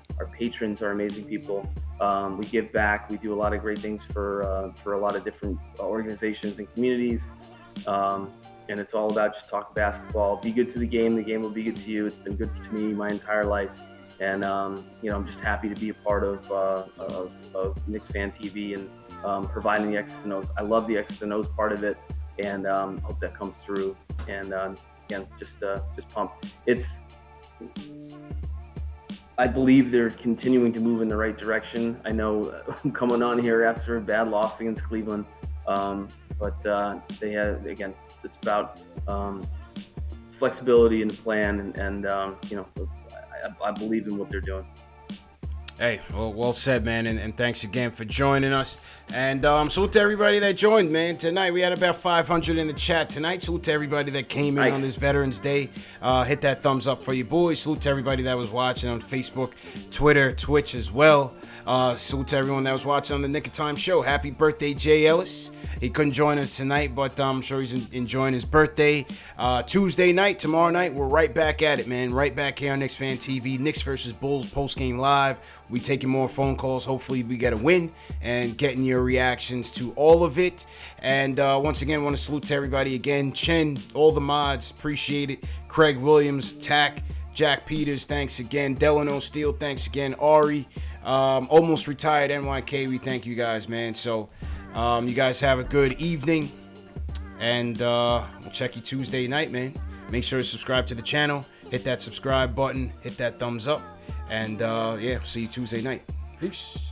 B: We give back. We do a lot of great things for a lot of different organizations and communities. And it's all about just talk basketball. Be good to the game. The game will be good to you. It's been good to me my entire life. And I'm just happy to be a part of Knicks Fan TV and providing the X's and O's. I love the X's and O's part of it, and hope that comes through. And again, just pumped. I believe they're continuing to move in the right direction. I know I'm coming on here after a bad loss against Cleveland, but they have, again, it's about flexibility in the plan, and I believe in what they're doing.
A: Hey, well said, man, and thanks again for joining us. And salute to everybody that joined, man. Tonight we had about 500 in the chat tonight. Salute to everybody that came in on this Veterans Day. Hit that thumbs up for your boys. Salute to everybody that was watching on Facebook, Twitter, Twitch as well. Salute to everyone that was watching on the Nick of Time show. Happy birthday, Jay Ellis. He couldn't join us tonight, but I'm sure he's enjoying his birthday. Tuesday night, tomorrow night, we're right back at it, man. Right back here on Knicks Fan TV. Knicks versus Bulls post-game live. We taking more phone calls. Hopefully we get a win and getting your reactions to all of it. And once again, want to salute to everybody again. Chen, all the mods, appreciate it. Craig Williams, Tack, Jack Peters, thanks again. Delano Steele, thanks again. Ari, almost retired NYK, we thank you guys, man. So you guys have a good evening, and we'll check you Tuesday night, man. Make sure to subscribe to the channel, hit that subscribe button, hit that thumbs up, and yeah, see you Tuesday night. Peace.